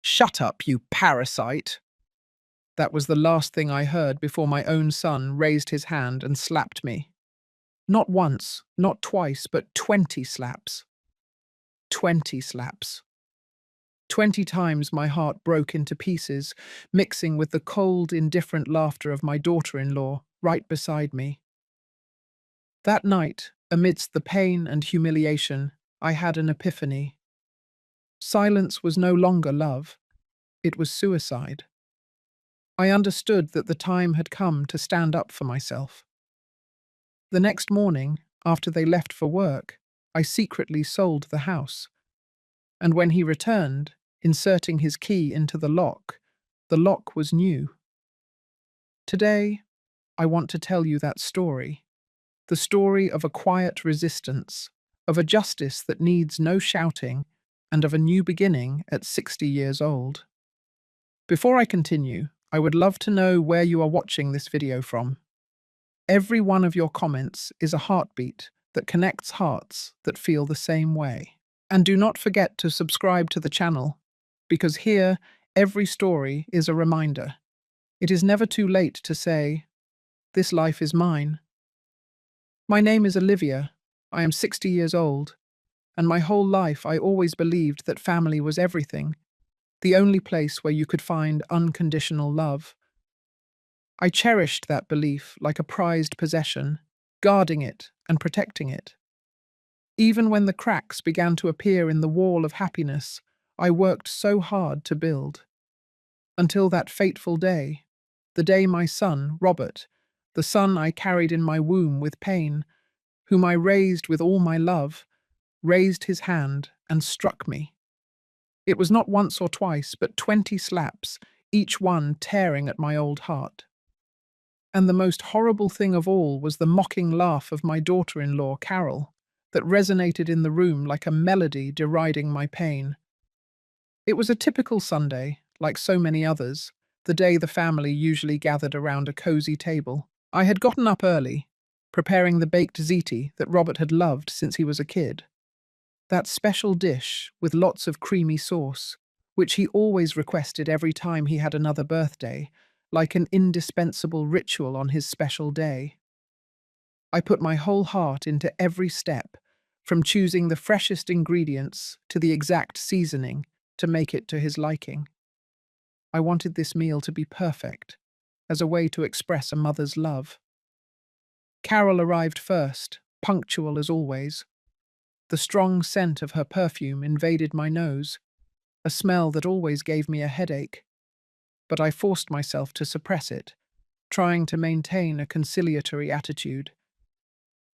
"Shut up, you parasite!" That was the last thing I heard before my own son raised his hand and slapped me. Not once, not twice, but 20 slaps. 20 slaps. 20 times my heart broke into pieces, mixing with the cold, indifferent laughter of my daughter-in-law right beside me. That night, amidst the pain and humiliation, I had an epiphany. Silence was no longer love, it was suicide. I understood that the time had come to stand up for myself. The next morning, after they left for work, I secretly sold the house. And when he returned, inserting his key into the lock was new. Today, I want to tell you that story. The story of a quiet resistance, of a justice that needs no shouting, and of a new beginning at 60 years old. Before I continue, I would love to know where you are watching this video from. Every one of your comments is a heartbeat that connects hearts that feel the same way. And do not forget to subscribe to the channel, because here, every story is a reminder. It is never too late to say, "This life is mine." My name is Olivia. I am 60 years old, and my whole life I always believed that family was everything, the only place where you could find unconditional love. I cherished that belief like a prized possession, guarding it and protecting it. Even when the cracks began to appear in the wall of happiness, I worked so hard to build. Until that fateful day, the day my son, Robert, the son I carried in my womb with pain, whom I raised with all my love, raised his hand and struck me. It was not once or twice, but 20 slaps, each one tearing at my old heart. And the most horrible thing of all was the mocking laugh of my daughter-in-law, Carol, that resonated in the room like a melody deriding my pain. It was a typical Sunday, like so many others, the day the family usually gathered around a cozy table. I had gotten up early, preparing the baked ziti that Robert had loved since he was a kid. That special dish with lots of creamy sauce, which he always requested every time he had another birthday, like an indispensable ritual on his special day. I put my whole heart into every step, from choosing the freshest ingredients to the exact seasoning to make it to his liking. I wanted this meal to be perfect, as a way to express a mother's love. Carol arrived first, punctual as always. The strong scent of her perfume invaded my nose, a smell that always gave me a headache. But I forced myself to suppress it, trying to maintain a conciliatory attitude.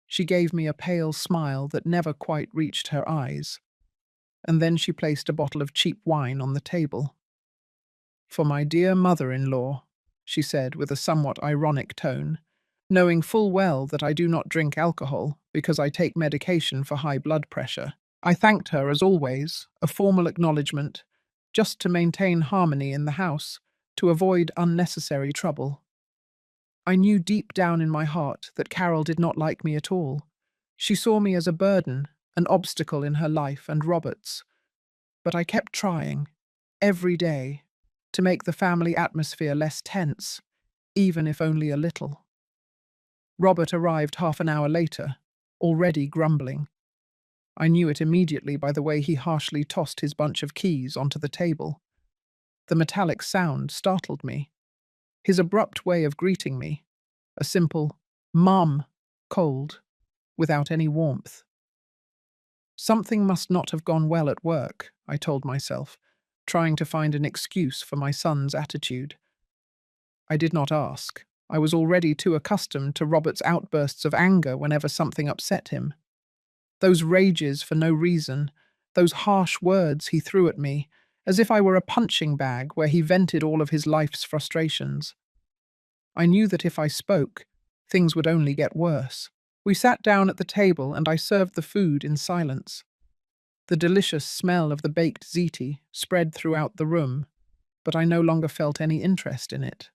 She gave me a pale smile that never quite reached her eyes, and then she placed a bottle of cheap wine on the table. "For my dear mother-in-law," she said with a somewhat ironic tone, knowing full well that I do not drink alcohol because I take medication for high blood pressure. I thanked her as always, a formal acknowledgement, just to maintain harmony in the house, to avoid unnecessary trouble. I knew deep down in my heart that Carol did not like me at all. She saw me as a burden, an obstacle in her life and Robert's. But I kept trying, every day, to make the family atmosphere less tense, even if only a little. Robert arrived half an hour later, already grumbling. I knew it immediately by the way he harshly tossed his bunch of keys onto the table. The metallic sound startled me. His abrupt way of greeting me, a simple "Mum," cold, without any warmth. Something must not have gone well at work, I told myself, trying to find an excuse for my son's attitude. I did not ask. I was already too accustomed to Robert's outbursts of anger whenever something upset him. Those rages for no reason, those harsh words he threw at me, as if I were a punching bag where he vented all of his life's frustrations. I knew that if I spoke, things would only get worse. We sat down at the table and I served the food in silence. The delicious smell of the baked ziti spread throughout the room, but I no longer felt any interest in it.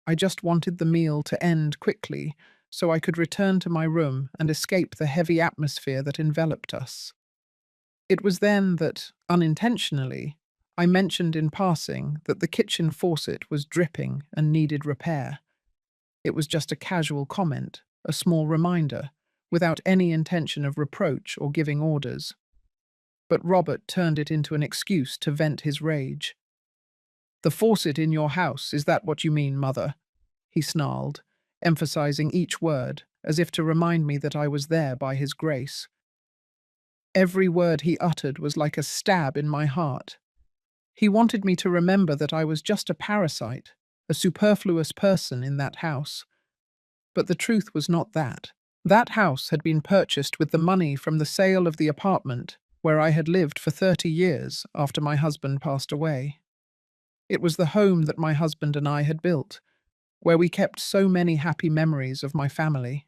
I just wanted the meal to end quickly so I could return to my room and escape the heavy atmosphere that enveloped us. It was then that, unintentionally, I mentioned in passing that the kitchen faucet was dripping and needed repair. It was just a casual comment, a small reminder, without any intention of reproach or giving orders. But Robert turned it into an excuse to vent his rage. "The faucet in your house, is that what you mean, mother?" he snarled, emphasizing each word, as if to remind me that I was there by his grace. Every word he uttered was like a stab in my heart. He wanted me to remember that I was just a parasite, a superfluous person in that house. But the truth was not that. That house had been purchased with the money from the sale of the apartment where I had lived for 30 years after my husband passed away. It was the home that my husband and I had built, where we kept so many happy memories of my family.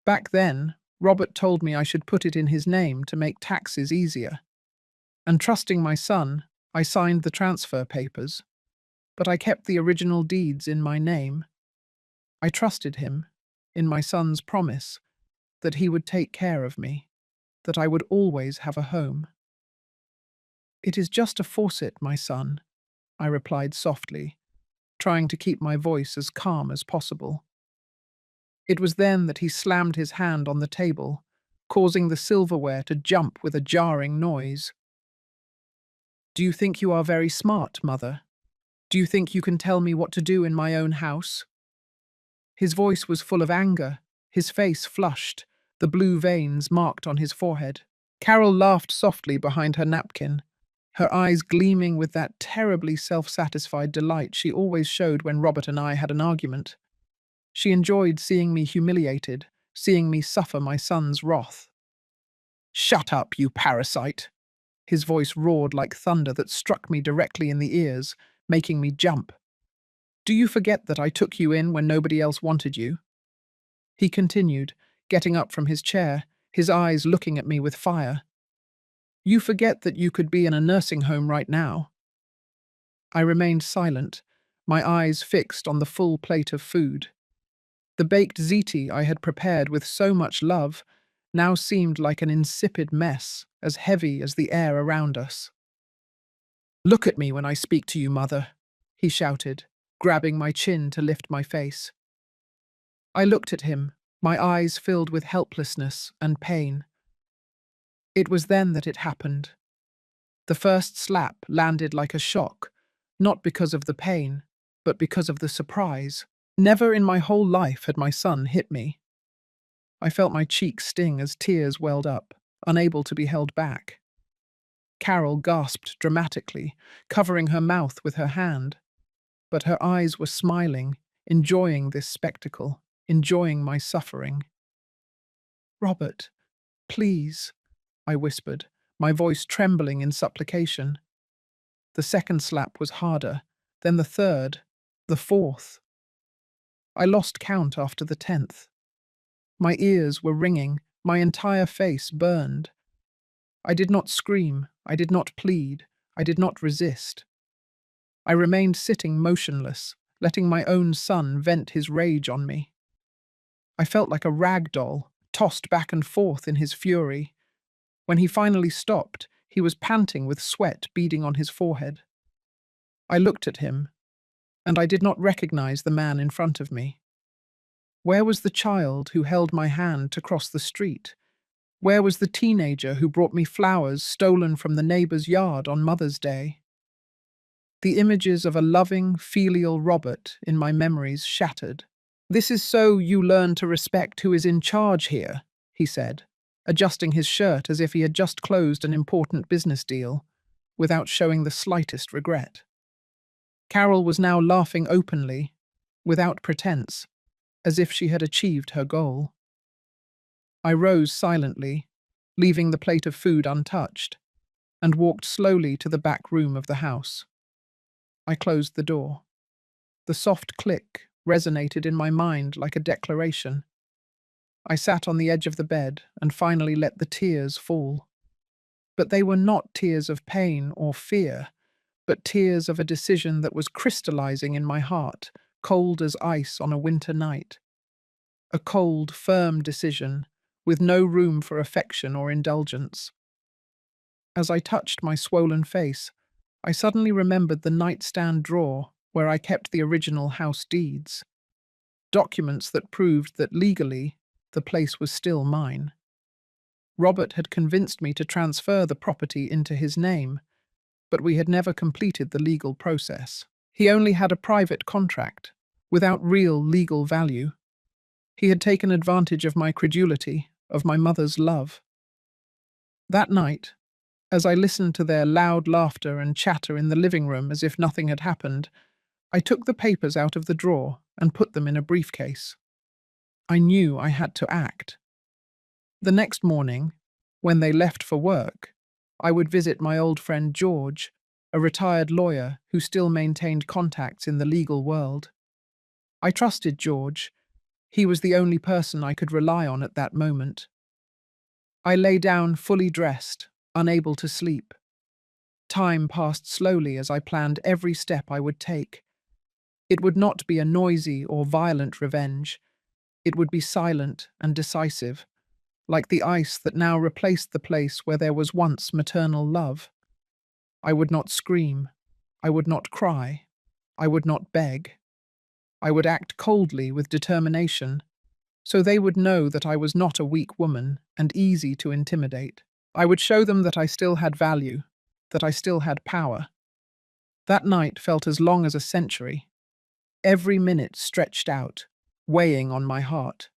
Back then, Robert told me I should put it in his name to make taxes easier. And trusting my son, I signed the transfer papers. But I kept the original deeds in my name. I trusted him, in my son's promise, that he would take care of me, that I would always have a home. "It is just a faucet, my son," I replied softly, trying to keep my voice as calm as possible. It was then that he slammed his hand on the table, causing the silverware to jump with a jarring noise. "Do you think you are very smart, mother? Do you think you can tell me what to do in my own house?" His voice was full of anger, his face flushed, the blue veins marked on his forehead. Carol laughed softly behind her napkin, her eyes gleaming with that terribly self-satisfied delight she always showed when Robert and I had an argument. She enjoyed seeing me humiliated, seeing me suffer my son's wrath. "Shut up, you parasite!" His voice roared like thunder that struck me directly in the ears, making me jump. "Do you forget that I took you in when nobody else wanted you?" He continued, getting up from his chair, his eyes looking at me with fire. "You forget that you could be in a nursing home right now." I remained silent, my eyes fixed on the full plate of food. The baked ziti I had prepared with so much love now seemed like an insipid mess, as heavy as the air around us. "Look at me when I speak to you, mother," he shouted, grabbing my chin to lift my face. I looked at him, my eyes filled with helplessness and pain. It was then that it happened. The first slap landed like a shock, not because of the pain, but because of the surprise. Never in my whole life had my son hit me. I felt my cheeks sting as tears welled up, unable to be held back. Carol gasped dramatically, covering her mouth with her hand. But her eyes were smiling, enjoying this spectacle, enjoying my suffering. "Robert, please," I whispered, my voice trembling in supplication. The second slap was harder, then the third, the fourth. I lost count after the 10th. My ears were ringing, my entire face burned. I did not scream, I did not plead, I did not resist. I remained sitting motionless, letting my own son vent his rage on me. I felt like a rag doll, tossed back and forth in his fury. When he finally stopped, he was panting with sweat beading on his forehead. I looked at him, and I did not recognize the man in front of me. Where was the child who held my hand to cross the street? Where was the teenager who brought me flowers stolen from the neighbor's yard on Mother's Day? The images of a loving, filial Robert in my memories shattered. "This is so you learn to respect who is in charge here," he said, adjusting his shirt as if he had just closed an important business deal, without showing the slightest regret. Carol was now laughing openly, without pretense, as if she had achieved her goal. I rose silently, leaving the plate of food untouched, and walked slowly to the back room of the house. I closed the door. The soft click resonated in my mind like a declaration. I sat on the edge of the bed and finally let the tears fall. But they were not tears of pain or fear, but tears of a decision that was crystallizing in my heart, cold as ice on a winter night. A cold, firm decision, with no room for affection or indulgence. As I touched my swollen face, I suddenly remembered the nightstand drawer where I kept the original house deeds, documents that proved that legally the place was still mine. Robert had convinced me to transfer the property into his name, but we had never completed the legal process. He only had a private contract, without real legal value. He had taken advantage of my credulity, of my mother's love. That night, as I listened to their loud laughter and chatter in the living room as if nothing had happened, I took the papers out of the drawer and put them in a briefcase. I knew I had to act. The next morning, when they left for work, I would visit my old friend George, a retired lawyer who still maintained contacts in the legal world. I trusted George. He was the only person I could rely on at that moment. I lay down fully dressed, unable to sleep. Time passed slowly as I planned every step I would take. It would not be a noisy or violent revenge. It would be silent and decisive, like the ice that now replaced the place where there was once maternal love. I would not scream. I would not cry. I would not beg. I would act coldly with determination, so they would know that I was not a weak woman and easy to intimidate. I would show them that I still had value, that I still had power. That night felt as long as a century. Every minute stretched out, weighing on my heart.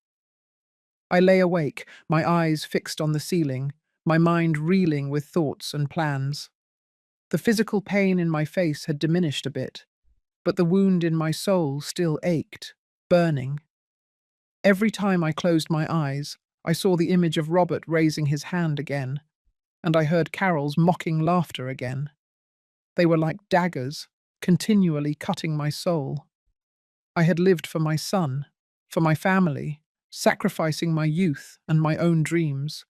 I lay awake, my eyes fixed on the ceiling, my mind reeling with thoughts and plans. The physical pain in my face had diminished a bit, but the wound in my soul still ached, burning. Every time I closed my eyes, I saw the image of Robert raising his hand again, and I heard Carol's mocking laughter again. They were like daggers, continually cutting my soul. I had lived for my son, for my family, sacrificing my youth and my own dreams,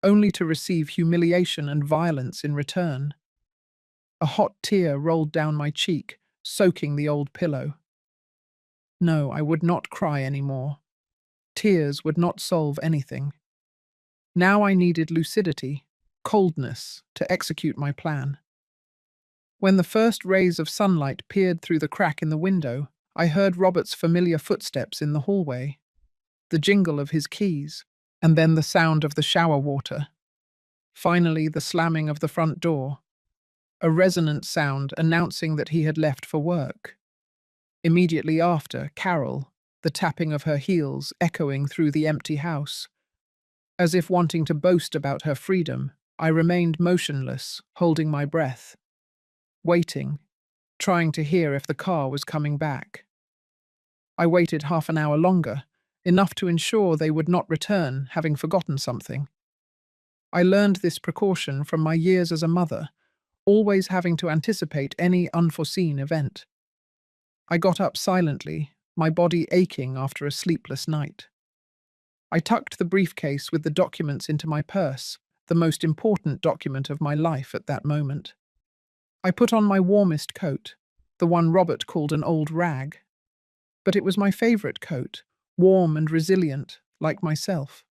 only to receive humiliation and violence in return. A hot tear rolled down my cheek, soaking the old pillow. No, I would not cry any more. Tears would not solve anything. Now I needed lucidity, coldness, to execute my plan. When the first rays of sunlight peered through the crack in the window, I heard Robert's familiar footsteps in the hallway, the jingle of his keys, and then the sound of the shower water. Finally, the slamming of the front door, a resonant sound announcing that he had left for work. Immediately after, Carol, the tapping of her heels echoing through the empty house. As if wanting to boast about her freedom, I remained motionless, holding my breath, waiting, trying to hear if the car was coming back. I waited half an hour longer, enough to ensure they would not return, having forgotten something. I learned this precaution from my years as a mother, always having to anticipate any unforeseen event. I got up silently, my body aching after a sleepless night. I tucked the briefcase with the documents into my purse, the most important document of my life at that moment. I put on my warmest coat, the one Robert called an old rag. But it was my favorite coat, warm and resilient, like myself.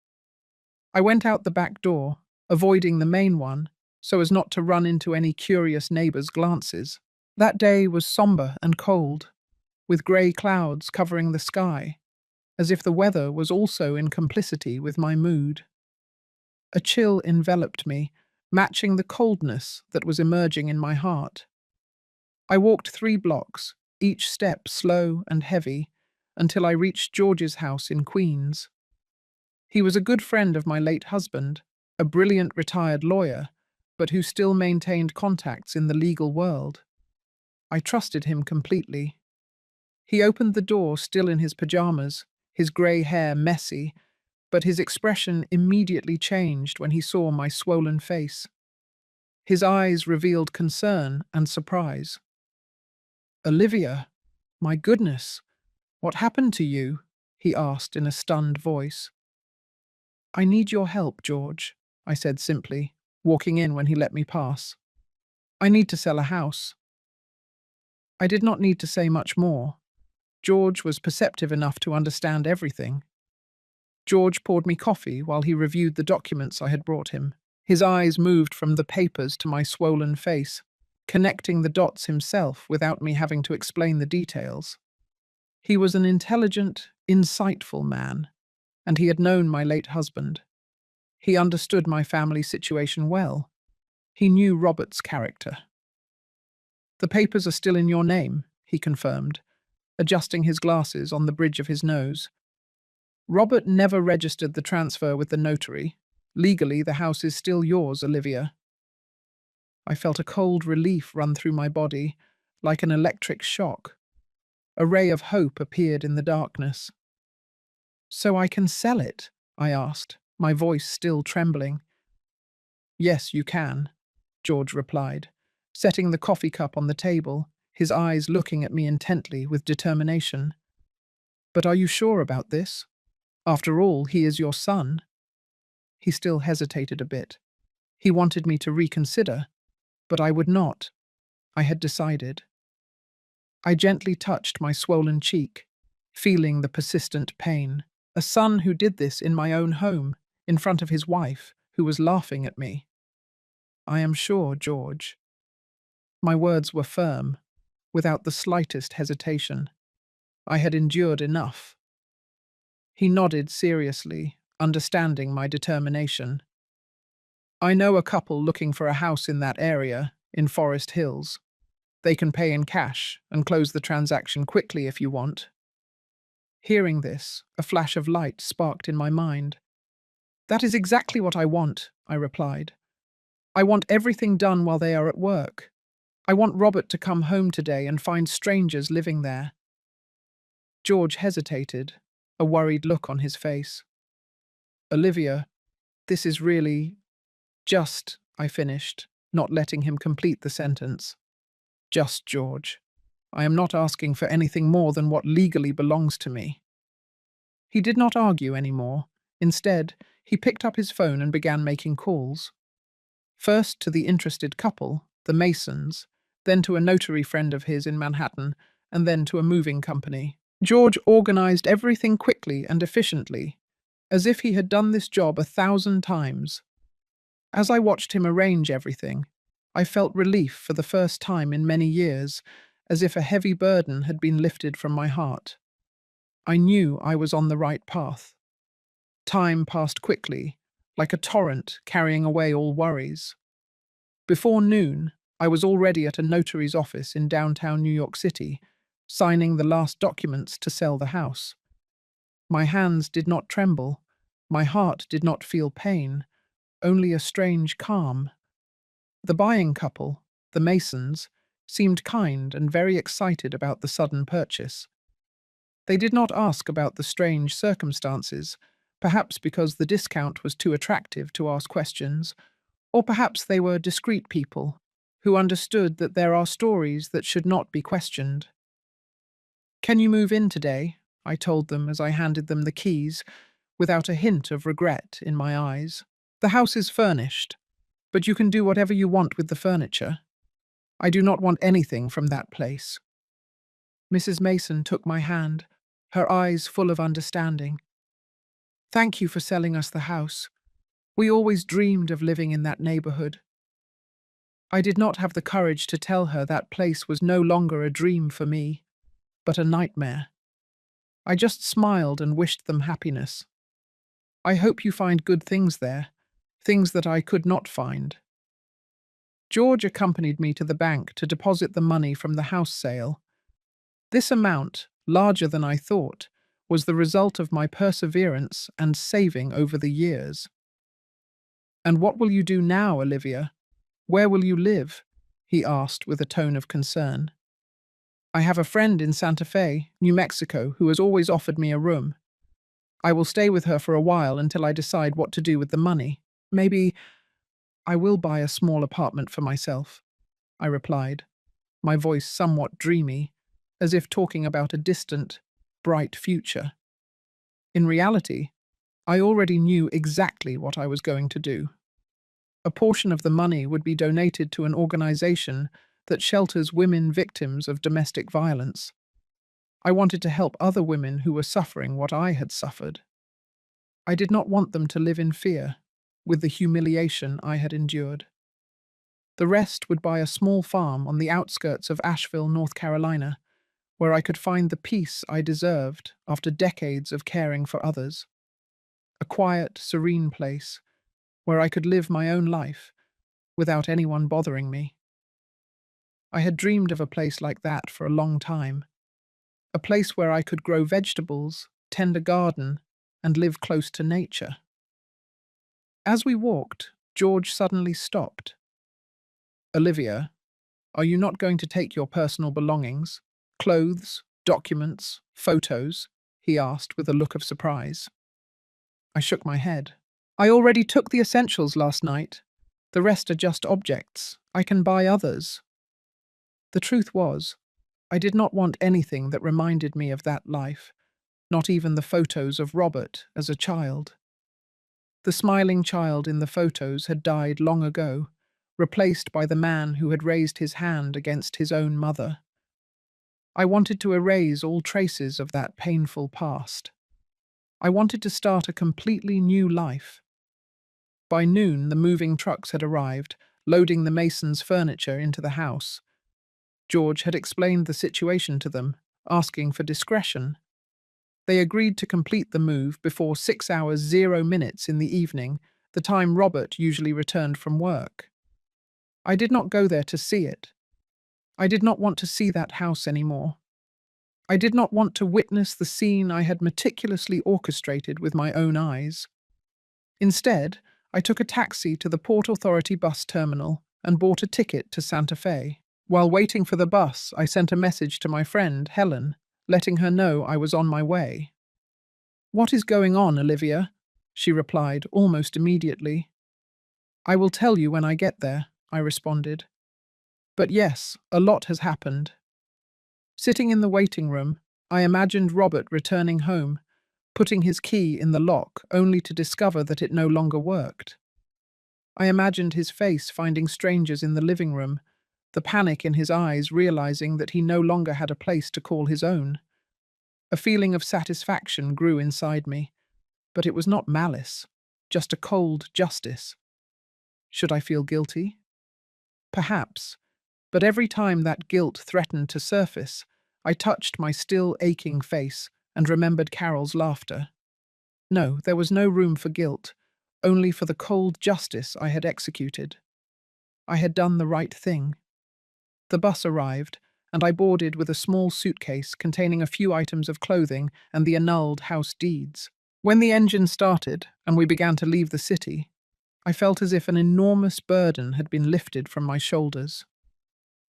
I went out the back door, avoiding the main one, so as not to run into any curious neighbors' glances. That day was somber and cold, with grey clouds covering the sky, as if the weather was also in complicity with my mood. A chill enveloped me, matching the coldness that was emerging in my heart. I walked 3 blocks, each step slow and heavy, until I reached George's house in Queens. He was a good friend of my late husband, a brilliant retired lawyer, but who still maintained contacts in the legal world. I trusted him completely. He opened the door still in his pajamas, his grey hair messy, but his expression immediately changed when he saw my swollen face. His eyes revealed concern and surprise. "Olivia, my goodness, what happened to you?" he asked in a stunned voice. "I need your help, George," I said simply, walking in when he let me pass. "I need to sell a house." I did not need to say much more. George was perceptive enough to understand everything. George poured me coffee while he reviewed the documents I had brought him. His eyes moved from the papers to my swollen face. connecting the dots himself without me having to explain the details. He was an intelligent, insightful man, and he had known my late husband. He understood my family situation well. He knew Robert's character. "The papers are still in your name," he confirmed, adjusting his glasses on the bridge of his nose. "Robert never registered the transfer with the notary. Legally, the house is still yours, Olivia." I felt a cold relief run through my body, like an electric shock. A ray of hope appeared in the darkness. "So I can sell it?" I asked, my voice still trembling. "Yes, you can," George replied, setting the coffee cup on the table, his eyes looking at me intently with determination. "But are you sure about this? After all, he is your son." He still hesitated a bit. He wanted me to reconsider, but I would not. I had decided. I gently touched my swollen cheek, feeling the persistent pain. A son who did this in my own home, in front of his wife, who was laughing at me. "I am sure, George." My words were firm, without the slightest hesitation. I had endured enough. He nodded seriously, understanding my determination. "I know a couple looking for a house in that area, in Forest Hills. They can pay in cash and close the transaction quickly if you want." Hearing this, a flash of light sparked in my mind. "That is exactly what I want," I replied. "I want everything done while they are at work. I want Robert to come home today and find strangers living there." George hesitated, a worried look on his face. "Olivia, this is really just," I finished, not letting him complete the sentence. "Just, George. I am not asking for anything more than what legally belongs to me." He did not argue anymore. Instead, he picked up his phone and began making calls. First to the interested couple, the Masons, then to a notary friend of his in Manhattan, and then to a moving company. George organized everything quickly and efficiently, as if he had done this job 1,000 times. As I watched him arrange everything, I felt relief for the first time in many years, as if a heavy burden had been lifted from my heart. I knew I was on the right path. Time passed quickly, like a torrent carrying away all worries. Before noon, I was already at a notary's office in downtown New York City, signing the last documents to sell the house. My hands did not tremble, my heart did not feel pain, only a strange calm. The buying couple, the Masons, seemed kind and very excited about the sudden purchase. They did not ask about the strange circumstances, perhaps because the discount was too attractive to ask questions, or perhaps they were discreet people who understood that there are stories that should not be questioned. "Can you move in today?" I told them as I handed them the keys, without a hint of regret in my eyes. "The house is furnished, but you can do whatever you want with the furniture. I do not want anything from that place." Mrs. Mason took my hand, her eyes full of understanding. "Thank you for selling us the house. We always dreamed of living in that neighborhood." I did not have the courage to tell her that place was no longer a dream for me, but a nightmare. I just smiled and wished them happiness. "I hope you find good things there, things that I could not find." George accompanied me to the bank to deposit the money from the house sale. This amount, larger than I thought, was the result of my perseverance and saving over the years. "And what will you do now, Olivia? Where will you live?" he asked with a tone of concern. "I have a friend in Santa Fe, New Mexico, who has always offered me a room. I will stay with her for a while until I decide what to do with the money. Maybe I will buy a small apartment for myself," I replied, my voice somewhat dreamy, as if talking about a distant, bright future. In reality, I already knew exactly what I was going to do. A portion of the money would be donated to an organization that shelters women victims of domestic violence. I wanted to help other women who were suffering what I had suffered. I did not want them to live in fear, with the humiliation I had endured. The rest would buy a small farm on the outskirts of Asheville, North Carolina, where I could find the peace I deserved after decades of caring for others. A quiet, serene place where I could live my own life without anyone bothering me. I had dreamed of a place like that for a long time, a place where I could grow vegetables, tend a garden, and live close to nature. As we walked, George suddenly stopped. "Olivia, are you not going to take your personal belongings? Clothes, documents, photos?" he asked with a look of surprise. I shook my head. "I already took the essentials last night. The rest are just objects. I can buy others." The truth was, I did not want anything that reminded me of that life, not even the photos of Robert as a child. The smiling child in the photos had died long ago, replaced by the man who had raised his hand against his own mother. I wanted to erase all traces of that painful past. I wanted to start a completely new life. By noon, the moving trucks had arrived, loading the masons' furniture into the house. George had explained the situation to them, asking for discretion. They agreed to complete the move before 6 hours 0 minutes in the evening, the time Robert usually returned from work. I did not go there to see it. I did not want to see that house anymore. I did not want to witness the scene I had meticulously orchestrated with my own eyes. Instead, I took a taxi to the Port Authority bus terminal and bought a ticket to Santa Fe. While waiting for the bus, I sent a message to my friend, Helen, letting her know I was on my way. "What is going on, Olivia?" she replied almost immediately. "I will tell you when I get there," I responded. But yes, a lot has happened. Sitting in the waiting room, I imagined Robert returning home, putting his key in the lock only to discover that it no longer worked. I imagined his face finding strangers in the living room, the panic in his eyes realizing that he no longer had a place to call his own. A feeling of satisfaction grew inside me, but it was not malice, just a cold justice. Should I feel guilty? Perhaps, but every time that guilt threatened to surface, I touched my still aching face and remembered Carol's laughter. No, there was no room for guilt, only for the cold justice I had executed. I had done the right thing. The bus arrived, and I boarded with a small suitcase containing a few items of clothing and the annulled house deeds. When the engine started and we began to leave the city, I felt as if an enormous burden had been lifted from my shoulders.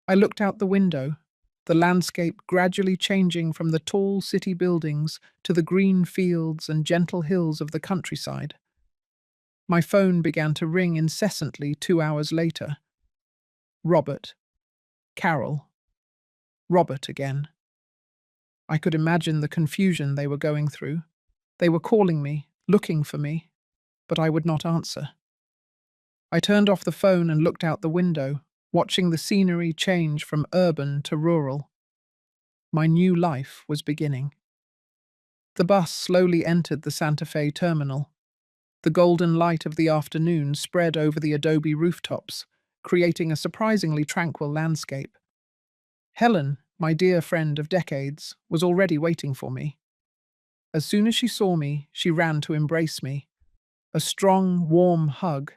I looked out the window, the landscape gradually changing from the tall city buildings to the green fields and gentle hills of the countryside. My phone began to ring incessantly 2 hours later. Robert. Carol. Robert again. I could imagine the confusion they were going through. They were calling me, looking for me, but I would not answer. I turned off the phone and looked out the window, watching the scenery change from urban to rural. My new life was beginning. The bus slowly entered the Santa Fe terminal. The golden light of the afternoon spread over the adobe rooftops, creating a surprisingly tranquil landscape. Helen, my dear friend of decades, was already waiting for me. As soon as she saw me, she ran to embrace me. A strong, warm hug,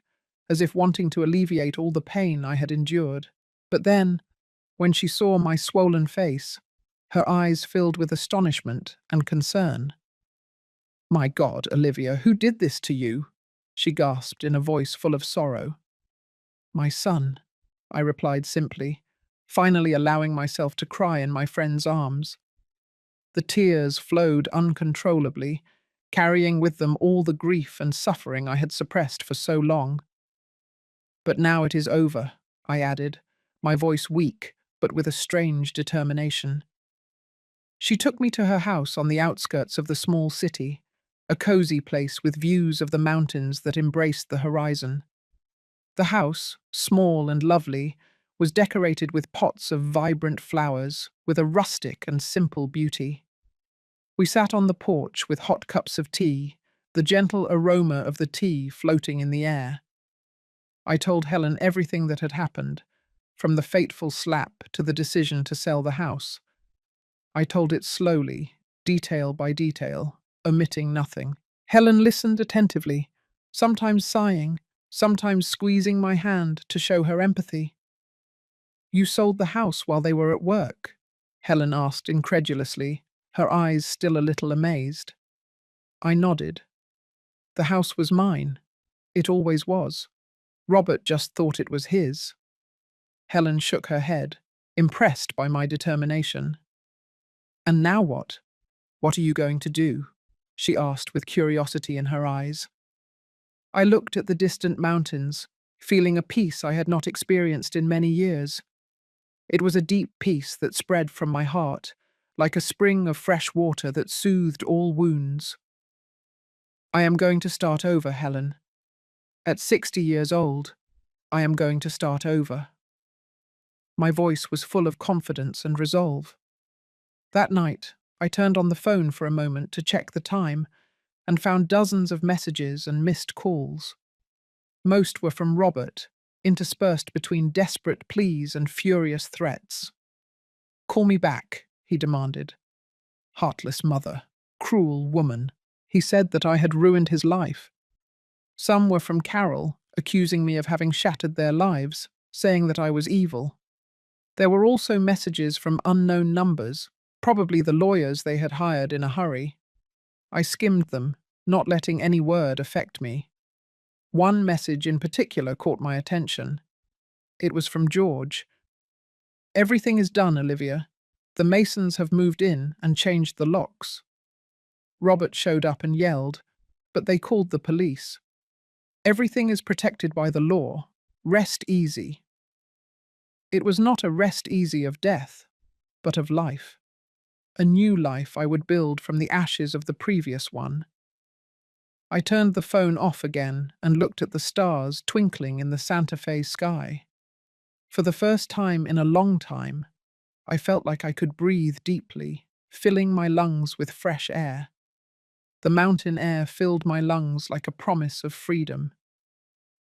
as if wanting to alleviate all the pain I had endured. But then, when she saw my swollen face, her eyes filled with astonishment and concern. "My God, Olivia, who did this to you?" she gasped in a voice full of sorrow. "My son," I replied simply, finally allowing myself to cry in my friend's arms. The tears flowed uncontrollably, carrying with them all the grief and suffering I had suppressed for so long. "But now it is over," I added, my voice weak, but with a strange determination. She took me to her house on the outskirts of the small city, a cozy place with views of the mountains that embraced the horizon. The house, small and lovely, was decorated with pots of vibrant flowers, with a rustic and simple beauty. We sat on the porch with hot cups of tea, the gentle aroma of the tea floating in the air. I told Helen everything that had happened, from the fateful slap to the decision to sell the house. I told it slowly, detail by detail, omitting nothing. Helen listened attentively, sometimes sighing, sometimes squeezing my hand to show her empathy. "You sold the house while they were at work?" Helen asked incredulously, her eyes still a little amazed. I nodded. The house was mine. It always was. Robert just thought it was his. Helen shook her head, impressed by my determination. "And now what? What are you going to do?" she asked with curiosity in her eyes. I looked at the distant mountains, feeling a peace I had not experienced in many years. It was a deep peace that spread from my heart, like a spring of fresh water that soothed all wounds. "I am going to start over, Helen. At 60 years old, I am going to start over." My voice was full of confidence and resolve. That night, I turned on the phone for a moment to check the time and found dozens of messages and missed calls. Most were from Robert, interspersed between desperate pleas and furious threats. "Call me back," he demanded. Heartless mother, cruel woman. He said that I had ruined his life. Some were from Carol, accusing me of having shattered their lives, saying that I was evil. There were also messages from unknown numbers, probably the lawyers they had hired in a hurry. I skimmed them, not letting any word affect me. One message in particular caught my attention. It was from George. "Everything is done, Olivia. The masons have moved in and changed the locks." Robert showed up and yelled, but they called the police. "Everything is protected by the law. Rest easy." It was not a rest easy of death, but of life. A new life I would build from the ashes of the previous one. I turned the phone off again and looked at the stars twinkling in the Santa Fe sky. For the first time in a long time, I felt like I could breathe deeply, filling my lungs with fresh air. The mountain air filled my lungs like a promise of freedom.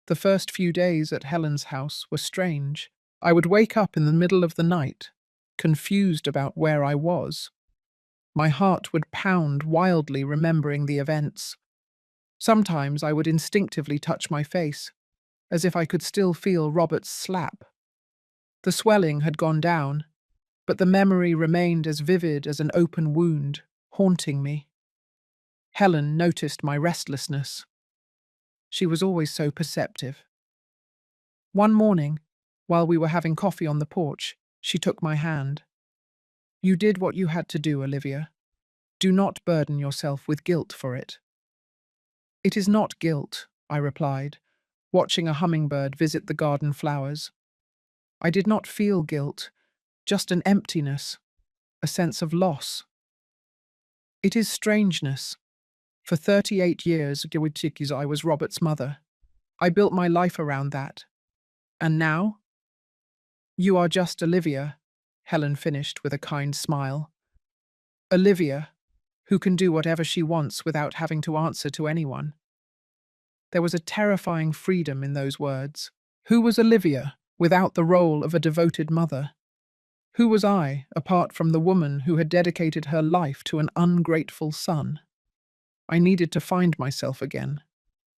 The first few days at Helen's house were strange. I would wake up in the middle of the night, confused about where I was. My heart would pound wildly remembering the events. Sometimes I would instinctively touch my face, as if I could still feel Robert's slap. The swelling had gone down, but the memory remained as vivid as an open wound, haunting me. Helen noticed my restlessness. She was always so perceptive. One morning, while we were having coffee on the porch, she took my hand. "You did what you had to do, Olivia. Do not burden yourself with guilt for it." "It is not guilt," I replied, watching a hummingbird visit the garden flowers. I did not feel guilt, just an emptiness, a sense of loss. "It is strangeness. For 38 years, I was Robert's mother. I built my life around that. And now? You are just Olivia," Helen finished with a kind smile. "Olivia, who can do whatever she wants without having to answer to anyone." There was a terrifying freedom in those words. Who was Olivia without the role of a devoted mother? Who was I, apart from the woman who had dedicated her life to an ungrateful son? I needed to find myself again,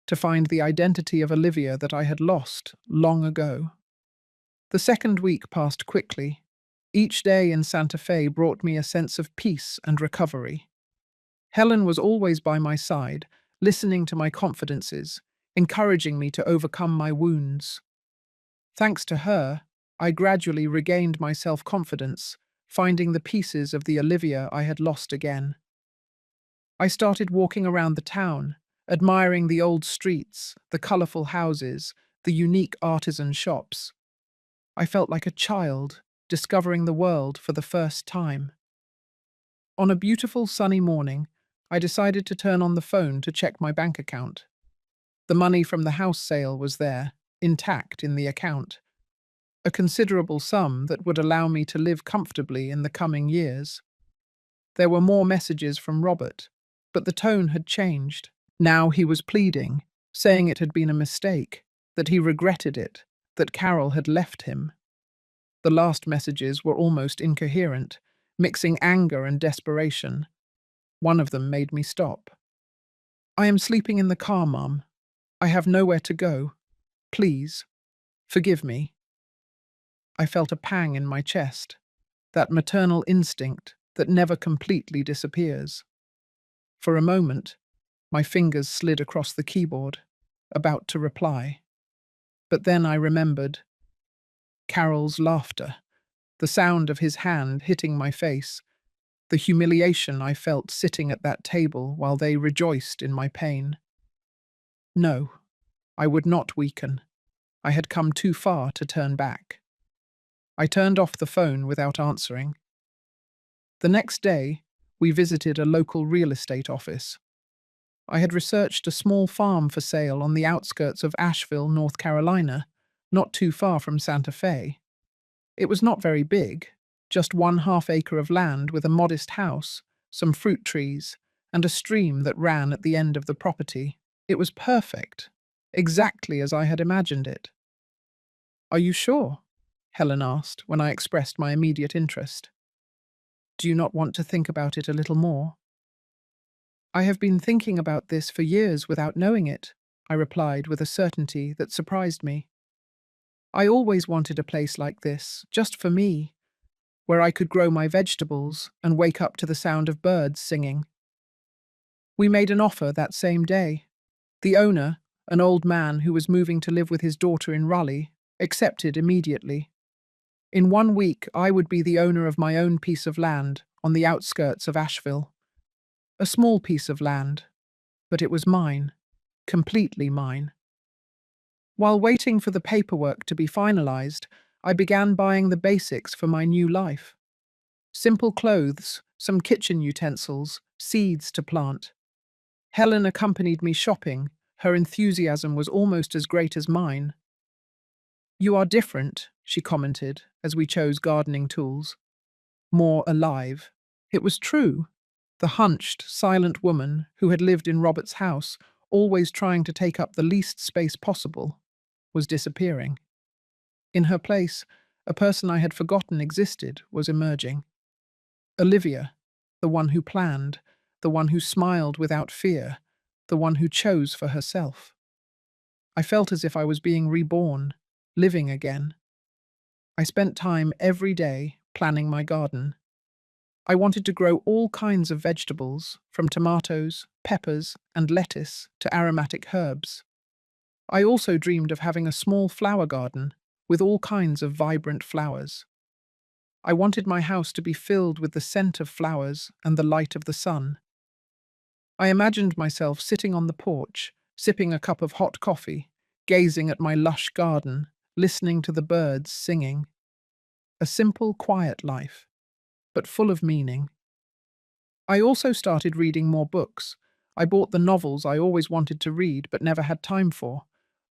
to find the identity of Olivia that I had lost long ago. The second week passed quickly. Each day in Santa Fe brought me a sense of peace and recovery. Helen was always by my side, listening to my confidences, encouraging me to overcome my wounds. Thanks to her, I gradually regained my self-confidence, finding the pieces of the Olivia I had lost again. I started walking around the town, admiring the old streets, the colorful houses, the unique artisan shops. I felt like a child, discovering the world for the first time. On a beautiful sunny morning, I decided to turn on the phone to check my bank account. The money from the house sale was there, intact in the account. A considerable sum that would allow me to live comfortably in the coming years. There were more messages from Robert, but the tone had changed. Now he was pleading, saying it had been a mistake, that he regretted it, that Carol had left him. The last messages were almost incoherent, mixing anger and desperation. One of them made me stop. "I am sleeping in the car, Mum. I have nowhere to go. Please, forgive me." I felt a pang in my chest, that maternal instinct that never completely disappears. For a moment, my fingers slid across the keyboard, about to reply. But then I remembered Carol's laughter, the sound of his hand hitting my face, the humiliation I felt sitting at that table while they rejoiced in my pain. No, I would not weaken. I had come too far to turn back. I turned off the phone without answering. The next day, we visited a local real estate office. I had researched a small farm for sale on the outskirts of Asheville, North Carolina, not too far from Santa Fe. It was not very big, just 1/2 acre of land with a modest house, some fruit trees, and a stream that ran at the end of the property. It was perfect, exactly as I had imagined it. "Are you sure?" Helen asked when I expressed my immediate interest. "Do you not want to think about it a little more?" "I have been thinking about this for years without knowing it," I replied with a certainty that surprised me. "I always wanted a place like this, just for me, where I could grow my vegetables and wake up to the sound of birds singing." We made an offer that same day. The owner, an old man who was moving to live with his daughter in Raleigh, accepted immediately. In 1 week, I would be the owner of my own piece of land on the outskirts of Asheville. A small piece of land, but it was mine, completely mine. While waiting for the paperwork to be finalized, I began buying the basics for my new life. Simple clothes, some kitchen utensils, seeds to plant. Helen accompanied me shopping. Her enthusiasm was almost as great as mine. "You are different," she commented as we chose gardening tools. "More alive." It was true. The hunched, silent woman who had lived in Robert's house, always trying to take up the least space possible, was disappearing. In her place, a person I had forgotten existed was emerging. Olivia, the one who planned, the one who smiled without fear, the one who chose for herself. I felt as if I was being reborn, living again. I spent time every day planning my garden. I wanted to grow all kinds of vegetables, from tomatoes, peppers, and lettuce to aromatic herbs. I also dreamed of having a small flower garden with all kinds of vibrant flowers. I wanted my house to be filled with the scent of flowers and the light of the sun. I imagined myself sitting on the porch, sipping a cup of hot coffee, gazing at my lush garden, listening to the birds singing. A simple, quiet life, but full of meaning. I also started reading more books. I bought the novels I always wanted to read but never had time for.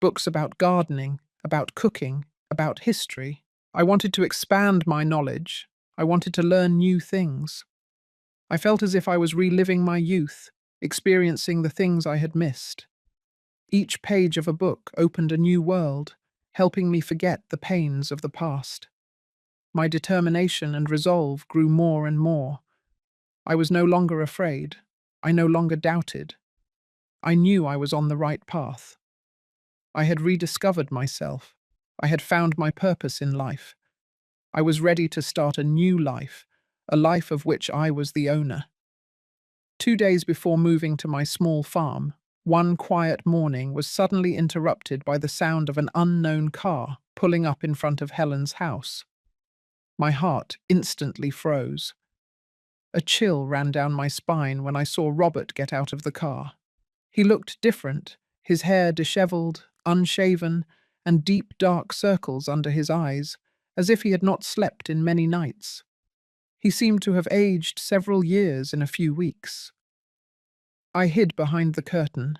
Books about gardening, about cooking, about history. I wanted to expand my knowledge. I wanted to learn new things. I felt as if I was reliving my youth, experiencing the things I had missed. Each page of a book opened a new world, helping me forget the pains of the past. My determination and resolve grew more and more. I was no longer afraid. I no longer doubted. I knew I was on the right path. I had rediscovered myself. I had found my purpose in life. I was ready to start a new life, a life of which I was the owner. 2 days before moving to my small farm, one quiet morning was suddenly interrupted by the sound of an unknown car pulling up in front of Helen's house. My heart instantly froze. A chill ran down my spine when I saw Robert get out of the car. He looked different, his hair disheveled, unshaven, and deep dark circles under his eyes, as if he had not slept in many nights. He seemed to have aged several years in a few weeks. I hid behind the curtain.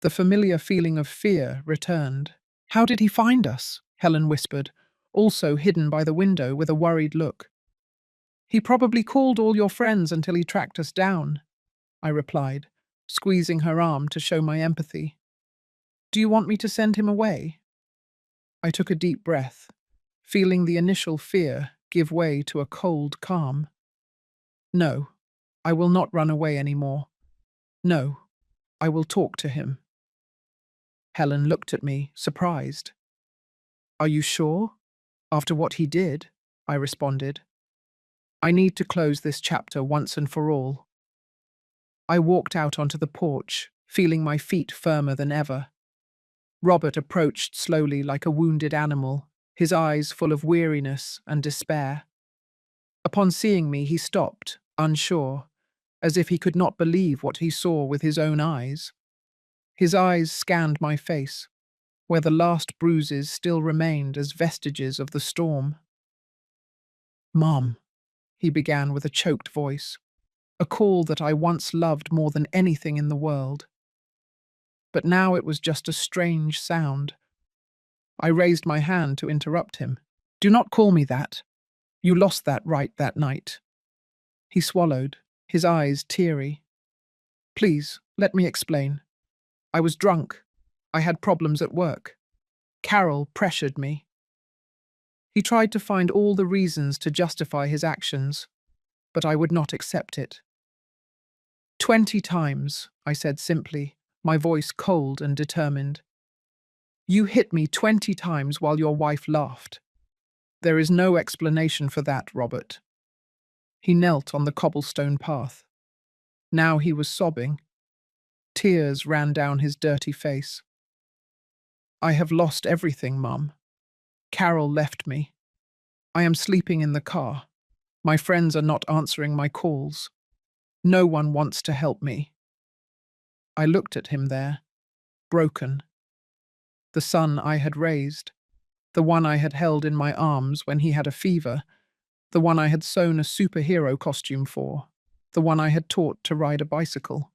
The familiar feeling of fear returned. "How did he find us?" Helen whispered, also hidden by the window with a worried look. "He probably called all your friends until he tracked us down," I replied, squeezing her arm to show my empathy. Do you want me to send him away? I took a deep breath, feeling the initial fear give way to a cold calm. No, I will not run away anymore. No, I will talk to him. Helen looked at me, surprised. Are you sure? After what he did, I responded. I need to close this chapter once and for all. I walked out onto the porch, feeling my feet firmer than ever. Robert approached slowly like a wounded animal, his eyes full of weariness and despair. Upon seeing me, he stopped, unsure, as if he could not believe what he saw with his own eyes. His eyes scanned my face, where the last bruises still remained as vestiges of the storm. Mom, he began with a choked voice, a call that I once loved more than anything in the world. But now it was just a strange sound. I raised my hand to interrupt him. Do not call me that. You lost that right that night. He swallowed, his eyes teary. Please, let me explain. I was drunk. I had problems at work. Carol pressured me. He tried to find all the reasons to justify his actions, but I would not accept it. 20 times, I said simply, my voice cold and determined. You hit me 20 times while your wife laughed. There is no explanation for that, Robert. He knelt on the cobblestone path. Now he was sobbing. Tears ran down his dirty face. I have lost everything, Mum. Carol left me. I am sleeping in the car. My friends are not answering my calls. No one wants to help me. I looked at him there, broken. The son I had raised, the one I had held in my arms when he had a fever, the one I had sewn a superhero costume for, the one I had taught to ride a bicycle.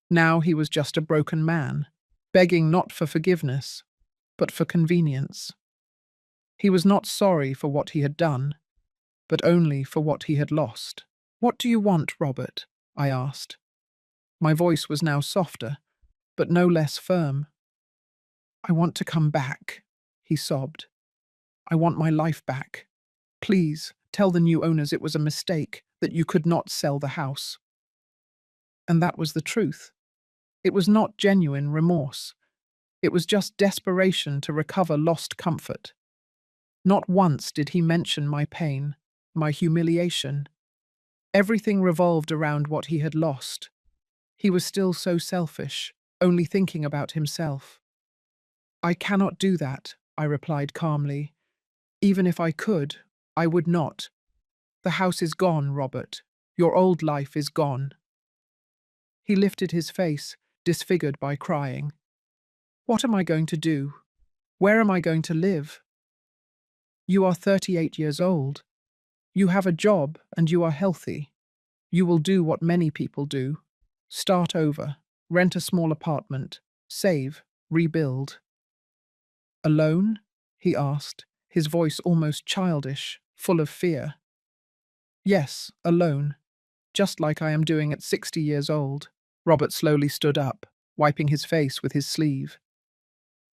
Now he was just a broken man, begging not for forgiveness, but for convenience. He was not sorry for what he had done, but only for what he had lost. What do you want, Robert? I asked. My voice was now softer, but no less firm. I want to come back, he sobbed. I want my life back. Please, tell the new owners it was a mistake, that you could not sell the house. And that was the truth. It was not genuine remorse. It was just desperation to recover lost comfort. Not once did he mention my pain, my humiliation. Everything revolved around what he had lost. He was still so selfish, only thinking about himself. I cannot do that, I replied calmly. Even if I could, I would not. The house is gone, Robert. Your old life is gone. He lifted his face, disfigured by crying. What am I going to do? Where am I going to live? You are 38 years old. You have a job and you are healthy. You will do what many people do. Start over, rent a small apartment, save, rebuild. Alone? He asked, his voice almost childish, full of fear. Yes, alone. Just like I am doing at 60 years old. Robert slowly stood up, wiping his face with his sleeve.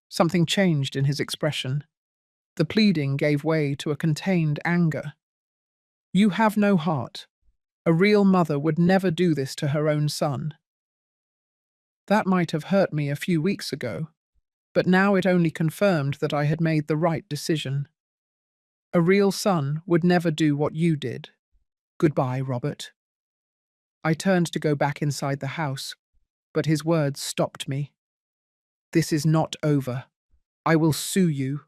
Something changed in his expression. The pleading gave way to a contained anger. You have no heart. A real mother would never do this to her own son. That might have hurt me a few weeks ago, but now it only confirmed that I had made the right decision. A real son would never do what you did. Goodbye, Robert. I turned to go back inside the house, but his words stopped me. This is not over. I will sue you.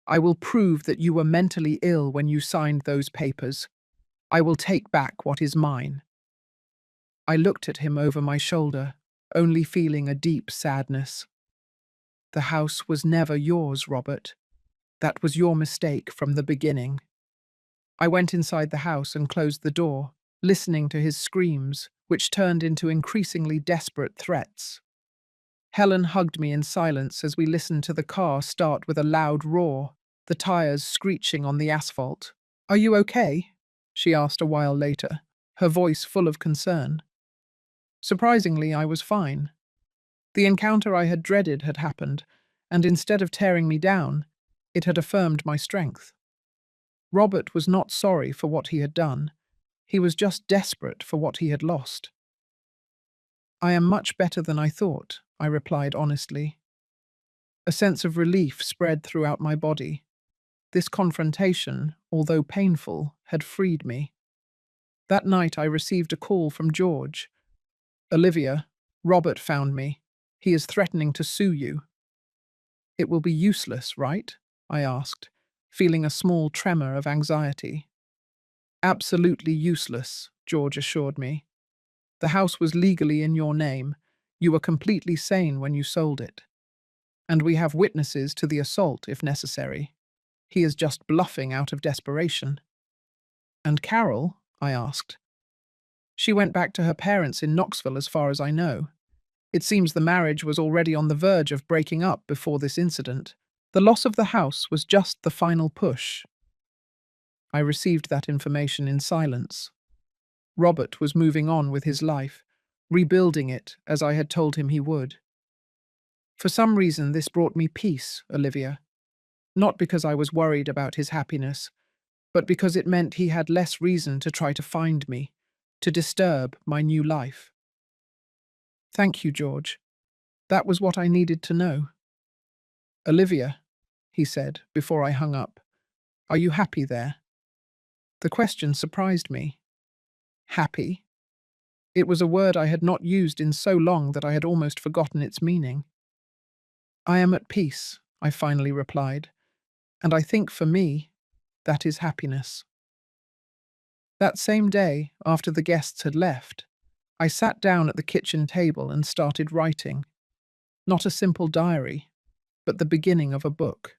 I will prove that you were mentally ill when you signed those papers. I will take back what is mine. I looked at him over my shoulder, only feeling a deep sadness. The house was never yours, Robert. That was your mistake from the beginning. I went inside the house and closed the door, listening to his screams, which turned into increasingly desperate threats. Helen hugged me in silence as we listened to the car start with a loud roar, the tires screeching on the asphalt. Are you okay? She asked a while later, her voice full of concern. Surprisingly, I was fine. The encounter I had dreaded had happened, and instead of tearing me down, it had affirmed my strength. Robert was not sorry for what he had done. He was just desperate for what he had lost. "I am much better than I thought," I replied honestly. A sense of relief spread throughout my body. This confrontation, although painful, had freed me. That night I received a call from George. "Olivia, Robert found me. He is threatening to sue you." "It will be useless, right?" I asked, feeling a small tremor of anxiety. "Absolutely useless," George assured me. "The house was legally in your name. You were completely sane when you sold it. And we have witnesses to the assault if necessary. He is just bluffing out of desperation." "And Carol?" I asked. "She went back to her parents in Knoxville as far as I know. It seems the marriage was already on the verge of breaking up before this incident. The loss of the house was just the final push." I received that information in silence. Robert was moving on with his life, rebuilding it as I had told him he would. For some reason, this brought me peace, Olivia. Not because I was worried about his happiness, but because it meant he had less reason to try to find me, to disturb my new life. "Thank you, George. That was what I needed to know." "Olivia," he said before I hung up, "are you happy there?" The question surprised me. Happy? It was a word I had not used in so long that I had almost forgotten its meaning. "I am at peace," I finally replied, "and I think for me, that is happiness." That same day, after the guests had left, I sat down at the kitchen table and started writing. Not a simple diary, but the beginning of a book.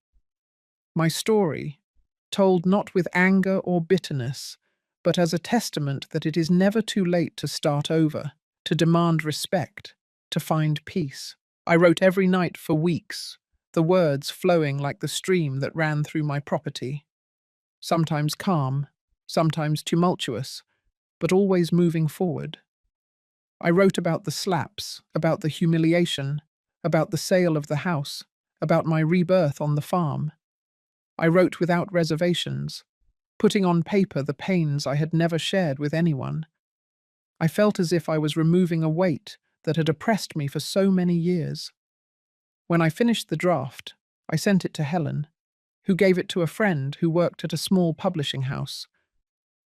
My story, told not with anger or bitterness, but as a testament that it is never too late to start over, to demand respect, to find peace. I wrote every night for weeks, the words flowing like the stream that ran through my property. Sometimes calm, sometimes tumultuous, but always moving forward. I wrote about the slaps, about the humiliation, about the sale of the house, about my rebirth on the farm. I wrote without reservations, putting on paper the pains I had never shared with anyone. I felt as if I was removing a weight that had oppressed me for so many years. When I finished the draft, I sent it to Helen, who gave it to a friend who worked at a small publishing house.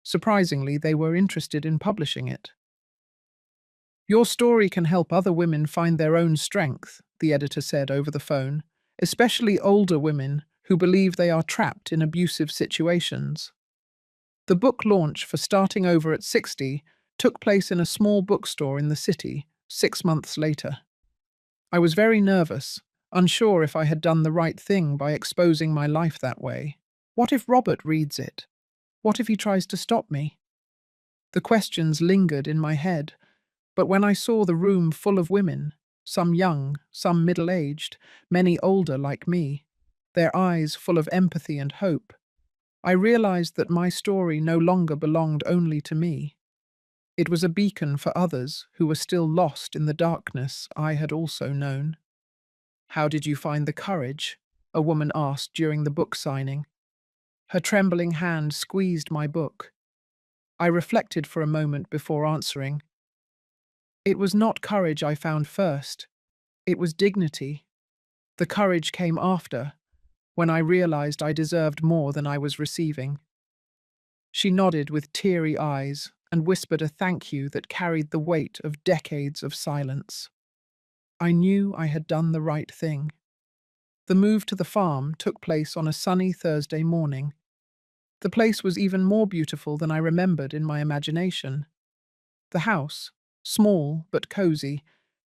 Surprisingly, they were interested in publishing it. "Your story can help other women find their own strength," the editor said over the phone, "especially older women who believe they are trapped in abusive situations." The book launch for Starting Over at 60 took place in a small bookstore in the city 6 months later. I was very nervous, unsure if I had done the right thing by exposing my life that way. What if Robert reads it? What if he tries to stop me? The questions lingered in my head, but when I saw the room full of women, some young, some middle-aged, many older like me, their eyes full of empathy and hope, I realized that my story no longer belonged only to me. It was a beacon for others who were still lost in the darkness I had also known. "How did you find the courage?" a woman asked during the book signing. Her trembling hand squeezed my book. I reflected for a moment before answering. It was not courage I found first. It was dignity. The courage came after, when I realized I deserved more than I was receiving. She nodded with teary eyes and whispered a thank you that carried the weight of decades of silence. I knew I had done the right thing. The move to the farm took place on a sunny Thursday morning. The place was even more beautiful than I remembered in my imagination. The house, small but cozy,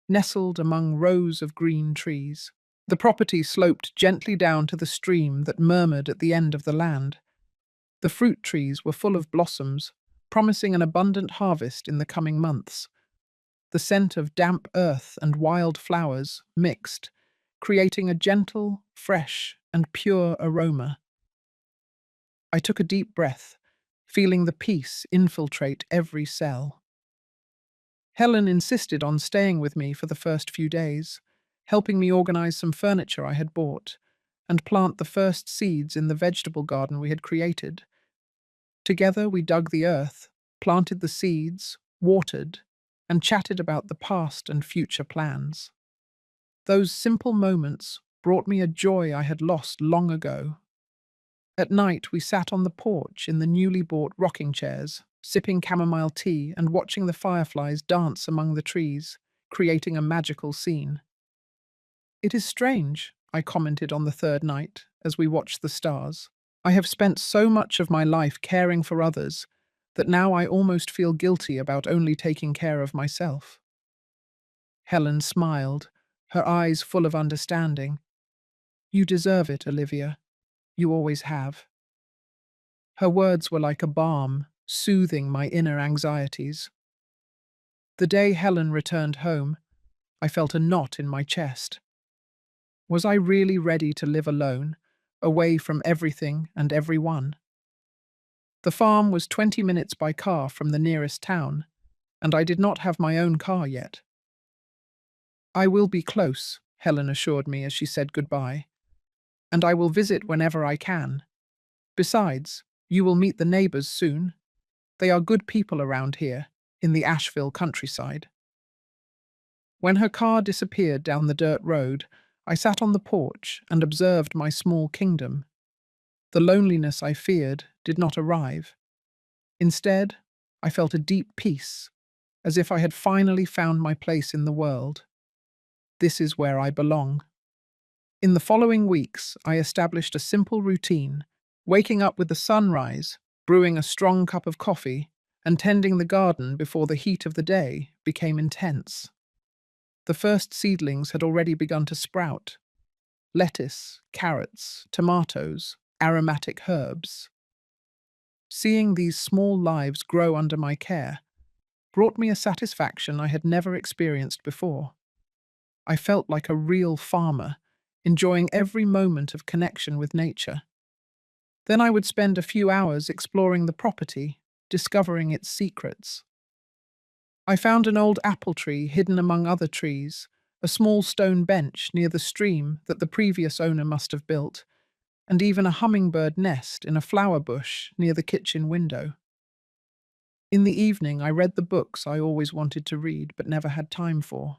nestled among rows of green trees. The property sloped gently down to the stream that murmured at the end of the land. The fruit trees were full of blossoms, promising an abundant harvest in the coming months. The scent of damp earth and wild flowers mixed, creating a gentle, fresh, and pure aroma. I took a deep breath, feeling the peace infiltrate every cell. Helen insisted on staying with me for the first few days. helping me organize some furniture I had bought and plant the first seeds in the vegetable garden we had created. Together we dug the earth, planted the seeds, watered, and chatted about the past and future plans. Those simple moments brought me a joy I had lost long ago. At night, we sat on the porch in the newly bought rocking chairs, sipping chamomile tea and watching the fireflies dance among the trees, creating a magical scene. "It is strange," I commented on the third night as we watched the stars. "I have spent so much of my life caring for others that now I almost feel guilty about only taking care of myself." Helen smiled, her eyes full of understanding. "You deserve it, Olivia. You always have." Her words were like a balm, soothing my inner anxieties. The day Helen returned home, I felt a knot in my chest. Was I really ready to live alone, away from everything and everyone? The farm was 20 minutes by car from the nearest town, and I did not have my own car yet. "I will be close," Helen assured me as she said goodbye, "and I will visit whenever I can. Besides, you will meet the neighbors soon. They are good people around here, in the Asheville countryside." When her car disappeared down the dirt road, I sat on the porch and observed my small kingdom. The loneliness I feared did not arrive. Instead, I felt a deep peace, as if I had finally found my place in the world. This is where I belong. In the following weeks, I established a simple routine, waking up with the sunrise, brewing a strong cup of coffee, and tending the garden before the heat of the day became intense. The first seedlings had already begun to sprout: lettuce, carrots, tomatoes, aromatic herbs. Seeing these small lives grow under my care brought me a satisfaction I had never experienced before. I felt like a real farmer, enjoying every moment of connection with nature. Then I would spend a few hours exploring the property, discovering its secrets. I found an old apple tree hidden among other trees, a small stone bench near the stream that the previous owner must have built, and even a hummingbird nest in a flower bush near the kitchen window. In the evening, I read the books I always wanted to read but never had time for.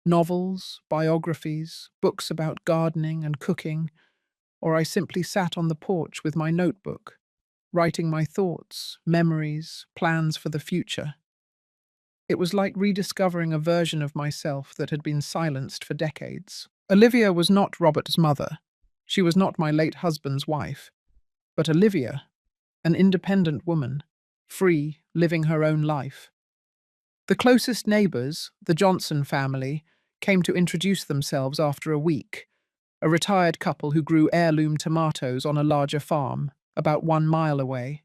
Novels, biographies, books about gardening and cooking, or I simply sat on the porch with my notebook, writing my thoughts, memories, plans for the future. It was like rediscovering a version of myself that had been silenced for decades. Olivia was not Robert's mother. She was not my late husband's wife. But Olivia, an independent woman, free, living her own life. The closest neighbours, the Johnson family, came to introduce themselves after a week, a retired couple who grew heirloom tomatoes on a larger farm, about 1 mile away.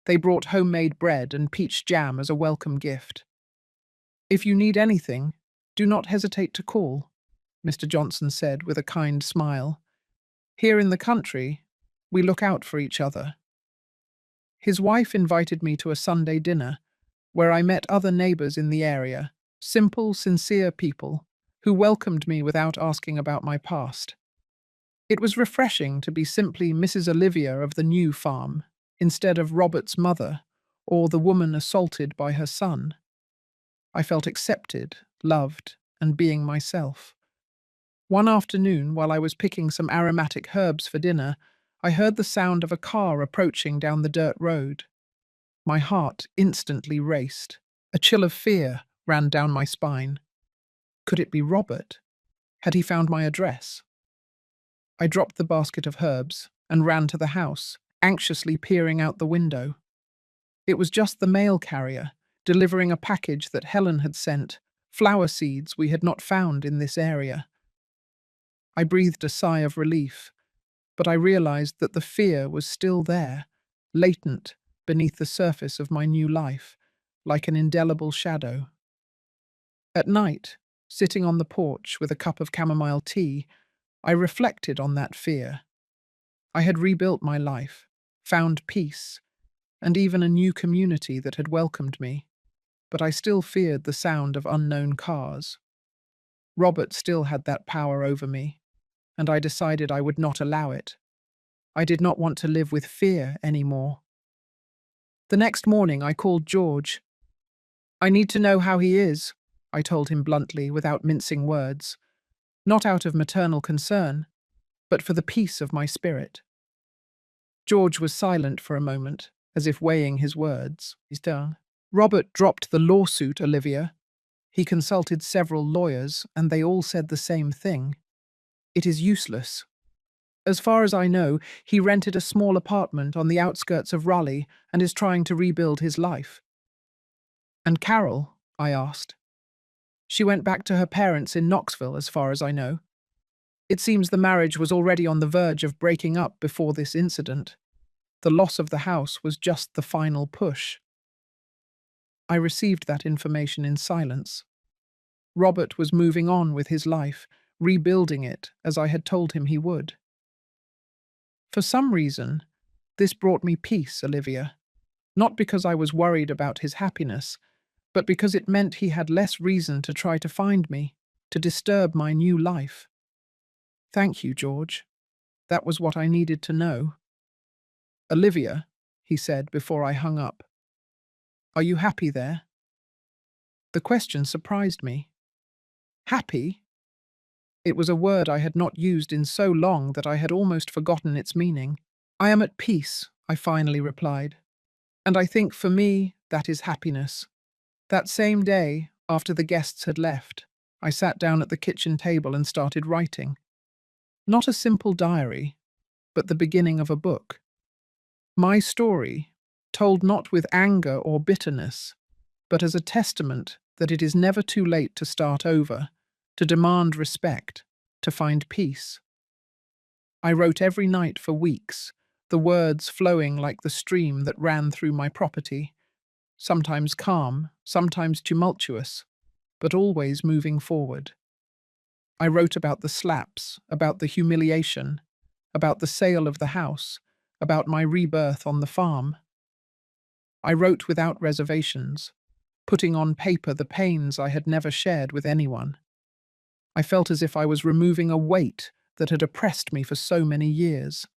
They brought homemade bread and peach jam as a welcome gift. "If you need anything, do not hesitate to call," Mr. Johnson said with a kind smile. "Here in the country, we look out for each other." His wife invited me to a Sunday dinner, where I met other neighbours in the area, simple, sincere people who welcomed me without asking about my past. It was refreshing to be simply Mrs. Olivia of the new farm, instead of Robert's mother, or the woman assaulted by her son. I felt accepted, loved, and being myself. One afternoon, while I was picking some aromatic herbs for dinner, I heard the sound of a car approaching down the dirt road. My heart instantly raced. A chill of fear ran down my spine. Could it be Robert? Had he found my address? I dropped the basket of herbs and ran to the house, anxiously peering out the window. It was just the mail carrier, delivering a package that Helen had sent, flower seeds we had not found in this area. I breathed a sigh of relief, but I realized that the fear was still there, latent beneath the surface of my new life, like an indelible shadow. At night, sitting on the porch with a cup of chamomile tea, I reflected on that fear. I had rebuilt my life, found peace, and even a new community that had welcomed me, but I still feared the sound of unknown cars. Robert still had that power over me, and I decided I would not allow it. I did not want to live with fear anymore. The next morning I called George. "I need to know how he is," I told him bluntly, without mincing words, not out of maternal concern, but for the peace of my spirit. George was silent for a moment, as if weighing his words. Robert dropped the lawsuit, Olivia. He consulted several lawyers, and they all said the same thing. It is useless. As far as I know, he rented a small apartment on the outskirts of Raleigh and is trying to rebuild his life. "And Carol?" I asked. "She went back to her parents in Knoxville, as far as I know. It seems the marriage was already on the verge of breaking up before this incident. The loss of the house was just the final push." I received that information in silence. Robert was moving on with his life, rebuilding it as I had told him he would. For some reason, this brought me peace, Olivia. Not because I was worried about his happiness, but because it meant he had less reason to try to find me, to disturb my new life. Thank you, George. That was what I needed to know. "Olivia," he said before I hung up, "are you happy there?" The question surprised me. Happy? It was a word I had not used in so long that I had almost forgotten its meaning. "I am at peace," I finally replied. "And I think for me, that is happiness." That same day, after the guests had left, I sat down at the kitchen table and started writing. Not a simple diary, but the beginning of a book. My story, told not with anger or bitterness, but as a testament that it is never too late to start over, to demand respect, to find peace. I wrote every night for weeks, the words flowing like the stream that ran through my property, sometimes calm, sometimes tumultuous, but always moving forward. I wrote about the slaps, about the humiliation, about the sale of the house, about my rebirth on the farm. I wrote without reservations, putting on paper the pains I had never shared with anyone. I felt as if I was removing a weight that had oppressed me for so many years.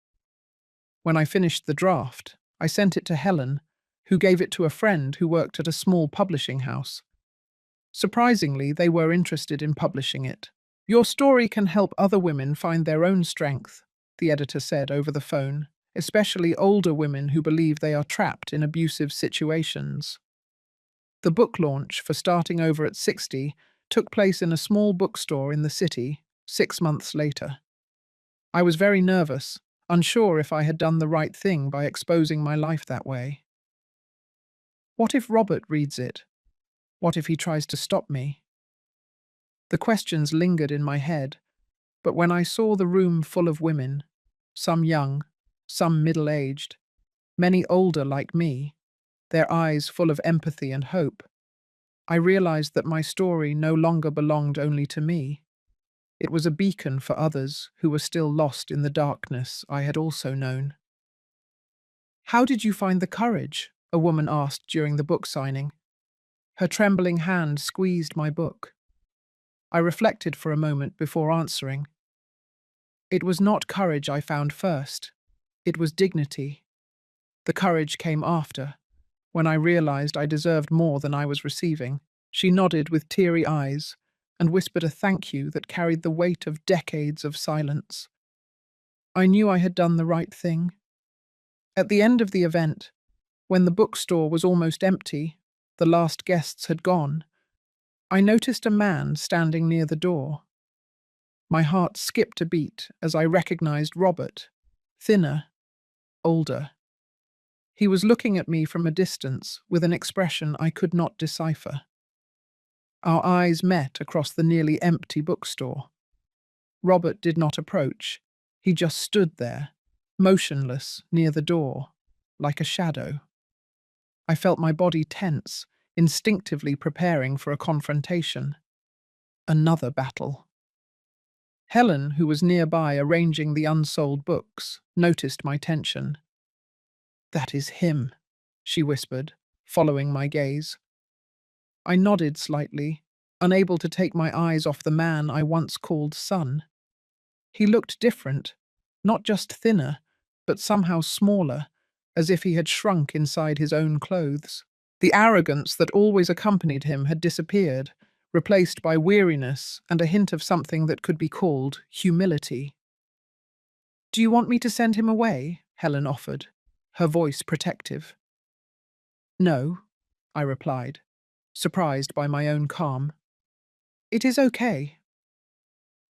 When I finished the draft, I sent it to Helen, who gave it to a friend who worked at a small publishing house. Surprisingly, they were interested in publishing it. "Your story can help other women find their own strength," the editor said over the phone, "especially older women who believe they are trapped in abusive situations." The book launch for Starting Over at 60 took place in a small bookstore in the city 6 months later. I was very nervous, unsure if I had done the right thing by exposing my life that way. What if Robert reads it? What if he tries to stop me? The questions lingered in my head, but when I saw the room full of women, some young, some middle-aged, many older like me, their eyes full of empathy and hope, I realized that my story no longer belonged only to me. It was a beacon for others who were still lost in the darkness I had also known. "How did you find the courage?" a woman asked during the book signing. Her trembling hand squeezed my book. I reflected for a moment before answering. It was not courage I found first. It was dignity. The courage came after, when I realized I deserved more than I was receiving. She nodded with teary eyes and whispered a thank you that carried the weight of decades of silence. I knew I had done the right thing. At the end of the event, when the bookstore was almost empty, the last guests had gone, I noticed a man standing near the door. My heart skipped a beat as I recognized Robert, thinner, older. He was looking at me from a distance with an expression I could not decipher. Our eyes met across the nearly empty bookstore. Robert did not approach. He just stood there, motionless near the door, like a shadow. I felt my body tense, instinctively preparing for a confrontation. Another battle. Helen, who was nearby arranging the unsold books, noticed my tension. "That is him," she whispered, following my gaze. I nodded slightly, unable to take my eyes off the man I once called son. He looked different, not just thinner, but somehow smaller, as if he had shrunk inside his own clothes. The arrogance that always accompanied him had disappeared, replaced by weariness and a hint of something that could be called humility. "Do you want me to send him away?" Helen offered, her voice protective. "No," I replied, surprised by my own calm. "It is okay."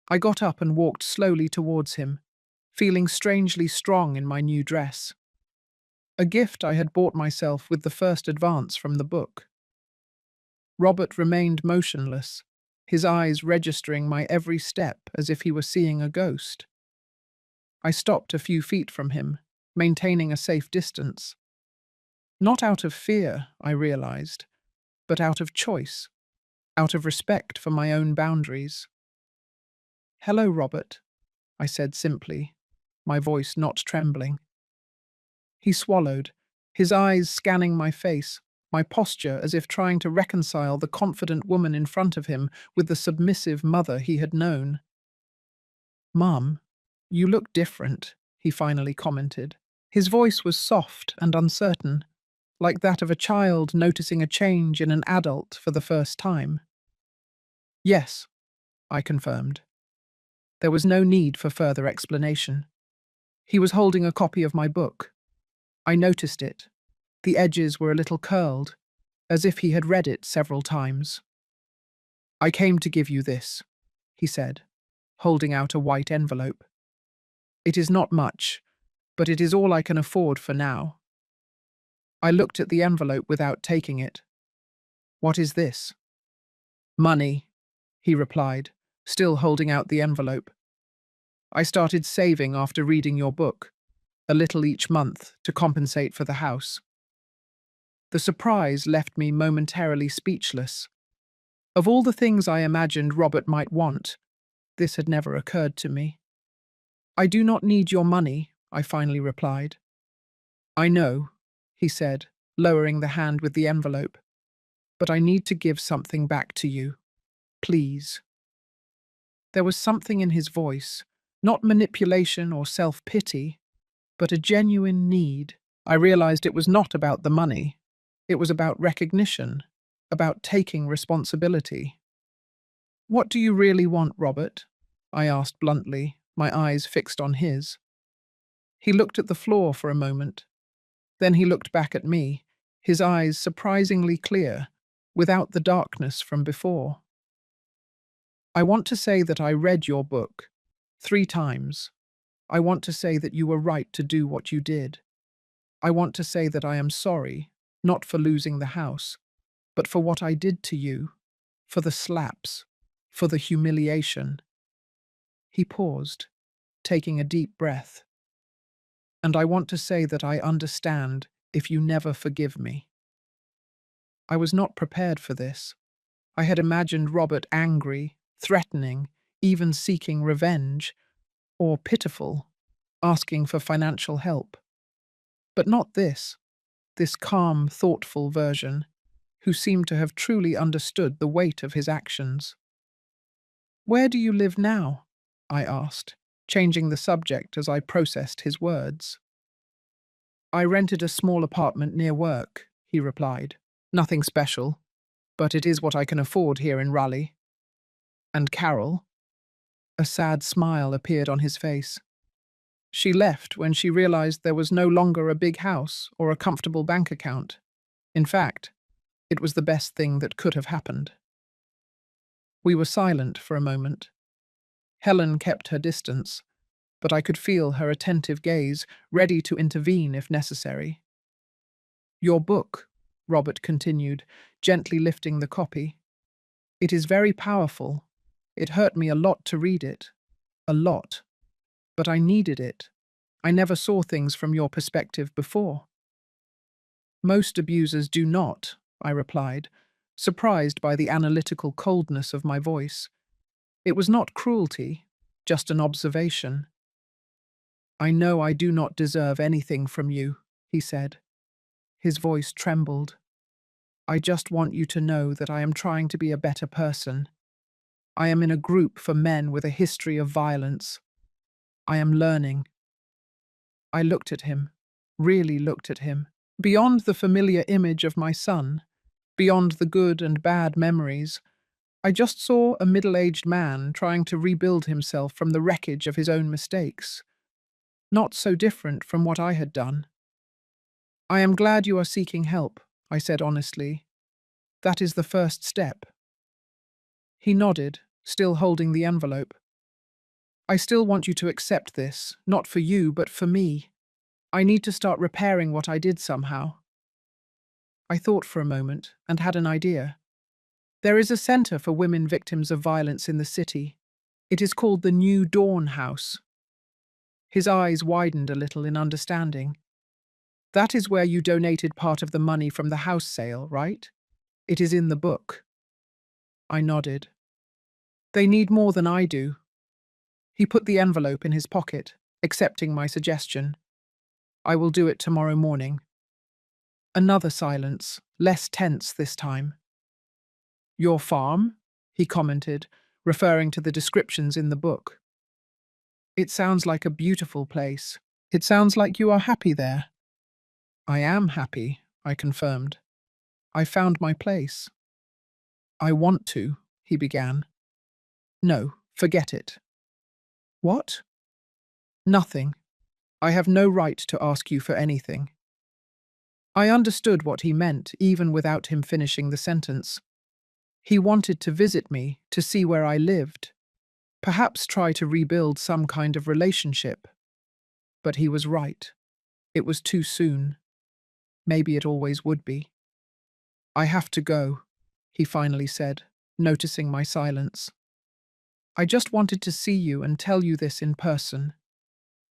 I got up and walked slowly towards him, feeling strangely strong in my new dress. A gift I had bought myself with the first advance from the book. Robert remained motionless, his eyes registering my every step as if he were seeing a ghost. I stopped a few feet from him, maintaining a safe distance. Not out of fear, I realized, but out of choice, out of respect for my own boundaries. "Hello, Robert," I said simply, my voice not trembling. He swallowed, his eyes scanning my face, my posture as if trying to reconcile the confident woman in front of him with the submissive mother he had known. "Mum, you look different," he finally commented. His voice was soft and uncertain, like that of a child noticing a change in an adult for the first time. "Yes," I confirmed. There was no need for further explanation. He was holding a copy of my book. I noticed it. The edges were a little curled, as if he had read it several times. "I came to give you this," he said, holding out a white envelope. "It is not much, but it is all I can afford for now." I looked at the envelope without taking it. "What is this?" "Money," he replied, still holding out the envelope. "I started saving after reading your book, a little each month to compensate for the house." The surprise left me momentarily speechless. Of all the things I imagined Robert might want, this had never occurred to me. "I do not need your money," I finally replied. "I know," he said, lowering the hand with the envelope, "but I need to give something back to you. Please." There was something in his voice, not manipulation or self-pity, but a genuine need. I realized it was not about the money. It was about recognition, about taking responsibility. "What do you really want, Robert?" I asked bluntly, my eyes fixed on his. He looked at the floor for a moment. Then he looked back at me, his eyes surprisingly clear, without the darkness from before. "I want to say that I read your book 3 times. I want to say that you were right to do what you did. I want to say that I am sorry, not for losing the house, but for what I did to you, for the slaps, for the humiliation." He paused, taking a deep breath. "And I want to say that I understand if you never forgive me." I was not prepared for this. I had imagined Robert angry, threatening, even seeking revenge, or pitiful, asking for financial help. But not this calm, thoughtful version, who seemed to have truly understood the weight of his actions. "Where do you live now?" I asked, changing the subject as I processed his words. "I rented a small apartment near work," he replied. "Nothing special, but it is what I can afford here in Raleigh." "And Carol?" A sad smile appeared on his face. "She left when she realized there was no longer a big house or a comfortable bank account. In fact, it was the best thing that could have happened." We were silent for a moment. Helen kept her distance, but I could feel her attentive gaze, ready to intervene if necessary. "Your book," Robert continued, gently lifting the copy. "It is very powerful. It hurt me a lot to read it. A lot. But I needed it. I never saw things from your perspective before." "Most abusers do not," I replied, surprised by the analytical coldness of my voice. It was not cruelty, just an observation. "I know I do not deserve anything from you," he said. His voice trembled. I just want you to know that I am trying to be a better person. I am in a group for men with a history of violence. I am learning. I looked at him, really looked at him. Beyond the familiar image of my son, beyond the good and bad memories, I just saw a middle-aged man trying to rebuild himself from the wreckage of his own mistakes. Not so different from what I had done. I am glad you are seeking help, I said honestly. That is the first step. He nodded, still holding the envelope. I still want you to accept this, not for you, but for me. I need to start repairing what I did somehow. I thought for a moment and had an idea. There is a centre for women victims of violence in the city. It is called the New Dawn House. His eyes widened a little in understanding. That is where you donated part of the money from the house sale, right? It is in the book. I nodded. They need more than I do. He put the envelope in his pocket, accepting my suggestion. I will do it tomorrow morning. Another silence, less tense this time. Your farm? He commented, referring to the descriptions in the book. It sounds like a beautiful place. It sounds like you are happy there. I am happy, I confirmed. I found my place. I want to, he began. No, forget it. What? Nothing. I have no right to ask you for anything. I understood what he meant, even without him finishing the sentence. He wanted to visit me, to see where I lived, perhaps try to rebuild some kind of relationship. But he was right. It was too soon. Maybe it always would be. I have to go, he finally said, noticing my silence. I just wanted to see you and tell you this in person.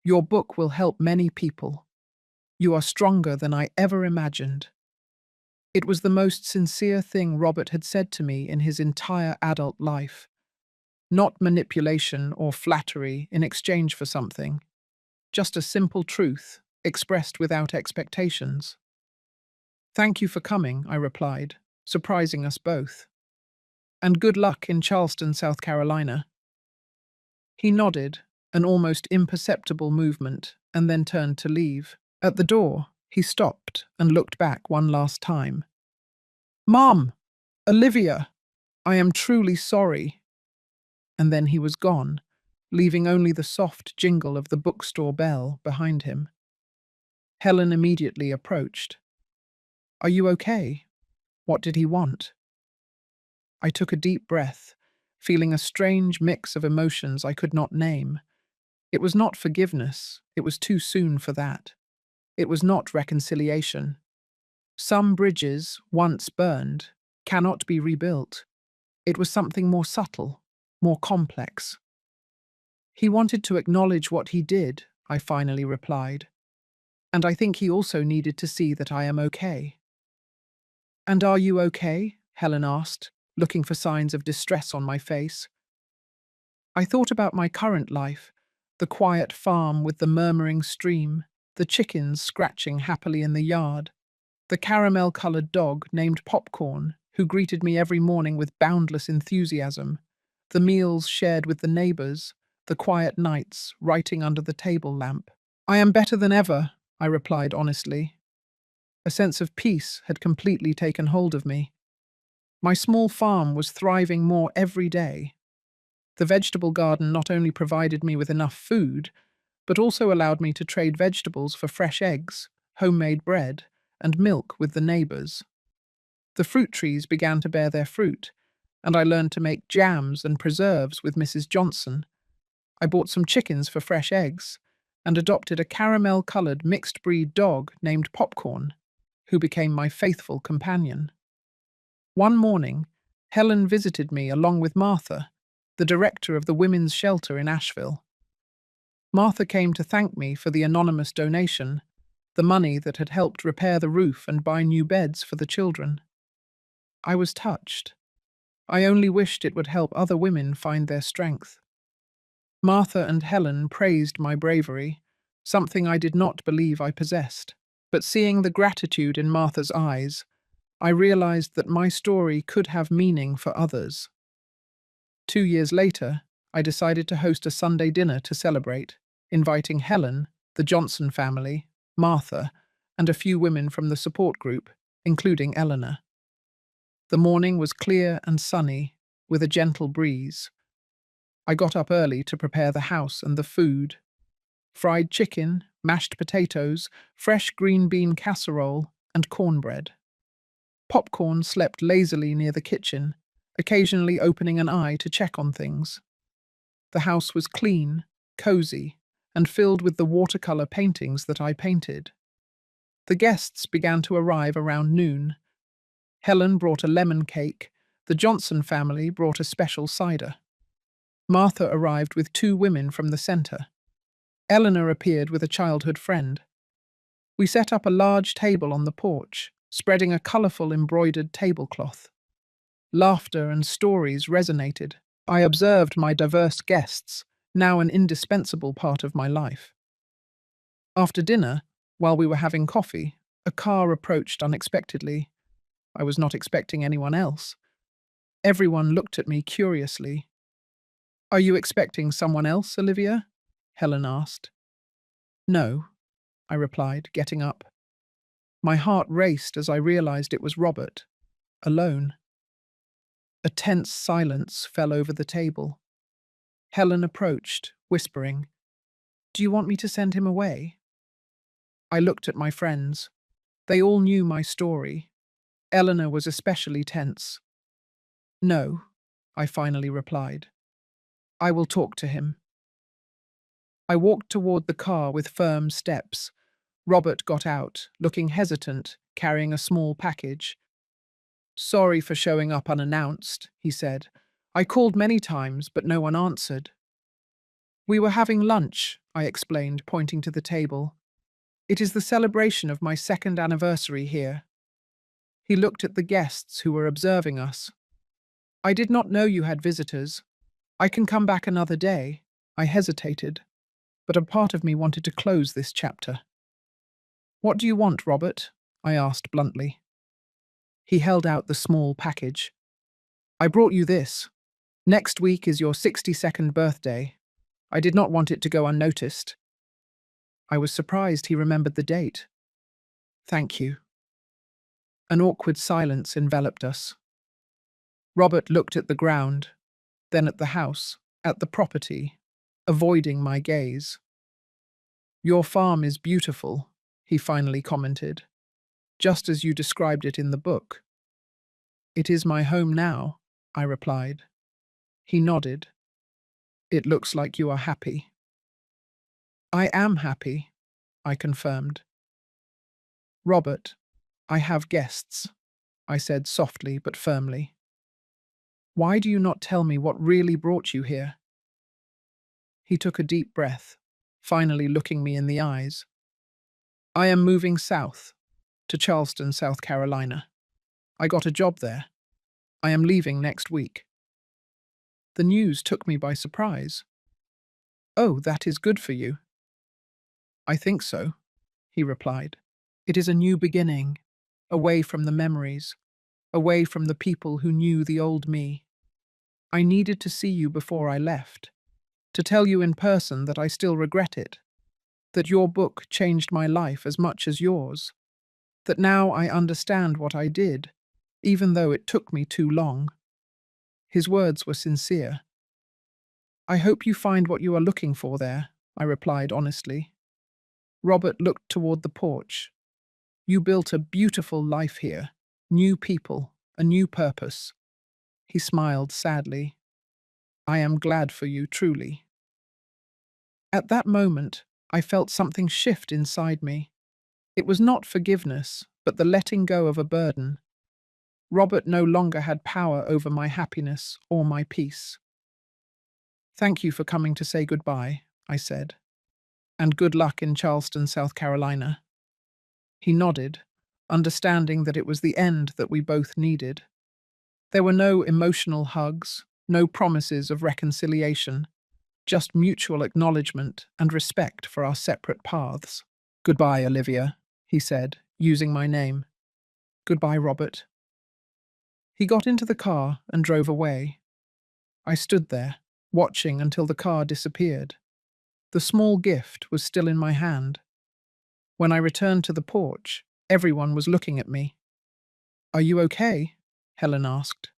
Your book will help many people. You are stronger than I ever imagined. It was the most sincere thing Robert had said to me in his entire adult life. Not manipulation or flattery in exchange for something. Just a simple truth, expressed without expectations. Thank you for coming, I replied, surprising us both. And good luck in Charleston, South Carolina. He nodded, an almost imperceptible movement, and then turned to leave. At the door, he stopped and looked back one last time. Mom! Olivia! I am truly sorry. And then he was gone, leaving only the soft jingle of the bookstore bell behind him. Helen immediately approached. Are you okay? What did he want? I took a deep breath, feeling a strange mix of emotions I could not name. It was not forgiveness, it was too soon for that. It was not reconciliation. Some bridges, once burned, cannot be rebuilt. It was something more subtle, more complex. He wanted to acknowledge what he did, I finally replied. And I think he also needed to see that I am okay. And are you okay? Helen asked, looking for signs of distress on my face. I thought about my current life, the quiet farm with the murmuring stream, the chickens scratching happily in the yard, the caramel-coloured dog named Popcorn, who greeted me every morning with boundless enthusiasm, the meals shared with the neighbours, the quiet nights writing under the table lamp. I am better than ever, I replied honestly. A sense of peace had completely taken hold of me. My small farm was thriving more every day. The vegetable garden not only provided me with enough food, but also allowed me to trade vegetables for fresh eggs, homemade bread, and milk with the neighbours. The fruit trees began to bear their fruit, and I learned to make jams and preserves with Mrs. Johnson. I bought some chickens for fresh eggs, and adopted a caramel-coloured mixed-breed dog named Popcorn, who became my faithful companion. One morning, Helen visited me along with Martha, the director of the women's shelter in Asheville. Martha came to thank me for the anonymous donation, the money that had helped repair the roof and buy new beds for the children. I was touched. I only wished it would help other women find their strength. Martha and Helen praised my bravery, something I did not believe I possessed. But seeing the gratitude in Martha's eyes, I realized that my story could have meaning for others. 2 years later, I decided to host a Sunday dinner to celebrate, inviting Helen, the Johnson family, Martha, and a few women from the support group, including Eleanor. The morning was clear and sunny, with a gentle breeze. I got up early to prepare the house and the food. Fried chicken, mashed potatoes, fresh green bean casserole, and cornbread. Popcorn slept lazily near the kitchen, occasionally opening an eye to check on things. The house was clean, cozy, and filled with the watercolor paintings that I painted. The guests began to arrive around noon. Helen brought a lemon cake. The Johnson family brought a special cider. Martha arrived with 2 women from the centre. Eleanor appeared with a childhood friend. We set up a large table on the porch, spreading a colourful embroidered tablecloth. Laughter and stories resonated. I observed my diverse guests, now an indispensable part of my life. After dinner, while we were having coffee, a car approached unexpectedly. I was not expecting anyone else. Everyone looked at me curiously. "Are you expecting someone else, Olivia?" Helen asked. "No," I replied, getting up. My heart raced as I realized it was Robert, alone. A tense silence fell over the table. Helen approached, whispering, "Do you want me to send him away?" I looked at my friends. They all knew my story. Eleanor was especially tense. "No," I finally replied. "I will talk to him." I walked toward the car with firm steps. Robert got out, looking hesitant, carrying a small package. "Sorry for showing up unannounced," he said. "I called many times, but no one answered." "We were having lunch," I explained, pointing to the table. "It is the celebration of my 2nd anniversary here." He looked at the guests who were observing us. "I did not know you had visitors. I can come back another day." I hesitated, but a part of me wanted to close this chapter. "What do you want, Robert?" I asked bluntly. He held out the small package. "I brought you this. Next week is your 62nd birthday. I did not want it to go unnoticed." I was surprised he remembered the date. "Thank you." An awkward silence enveloped us. Robert looked at the ground, then at the house, at the property, avoiding my gaze. "Your farm is beautiful," he finally commented, "just as you described it in the book." "It is my home now," I replied. He nodded. "It looks like you are happy." "I am happy," I confirmed. "Robert, I have guests," I said softly but firmly. "Why do you not tell me what really brought you here?" He took a deep breath, finally looking me in the eyes. "I am moving south, to Charleston, South Carolina. I got a job there. I am leaving next week." The news took me by surprise. "Oh, that is good for you." "I think so," he replied. "It is a new beginning, away from the memories, away from the people who knew the old me. I needed to see you before I left, to tell you in person that I still regret it, that your book changed my life as much as yours, that now I understand what I did, even though it took me too long." His words were sincere. "I hope you find what you are looking for there," I replied honestly. Robert looked toward the porch. "You built a beautiful life here, new people, a new purpose." He smiled sadly. "I am glad for you, truly." At that moment, I felt something shift inside me. It was not forgiveness, but the letting go of a burden. Robert no longer had power over my happiness or my peace. "Thank you for coming to say goodbye," I said. "And good luck in Charleston, South Carolina." He nodded, understanding that it was the end that we both needed. There were no emotional hugs, no promises of reconciliation, just mutual acknowledgement and respect for our separate paths. "Goodbye, Olivia," he said, using my name. "Goodbye, Robert." He got into the car and drove away. I stood there, watching until the car disappeared. The small gift was still in my hand. When I returned to the porch, everyone was looking at me. "Are you okay?" Helen asked.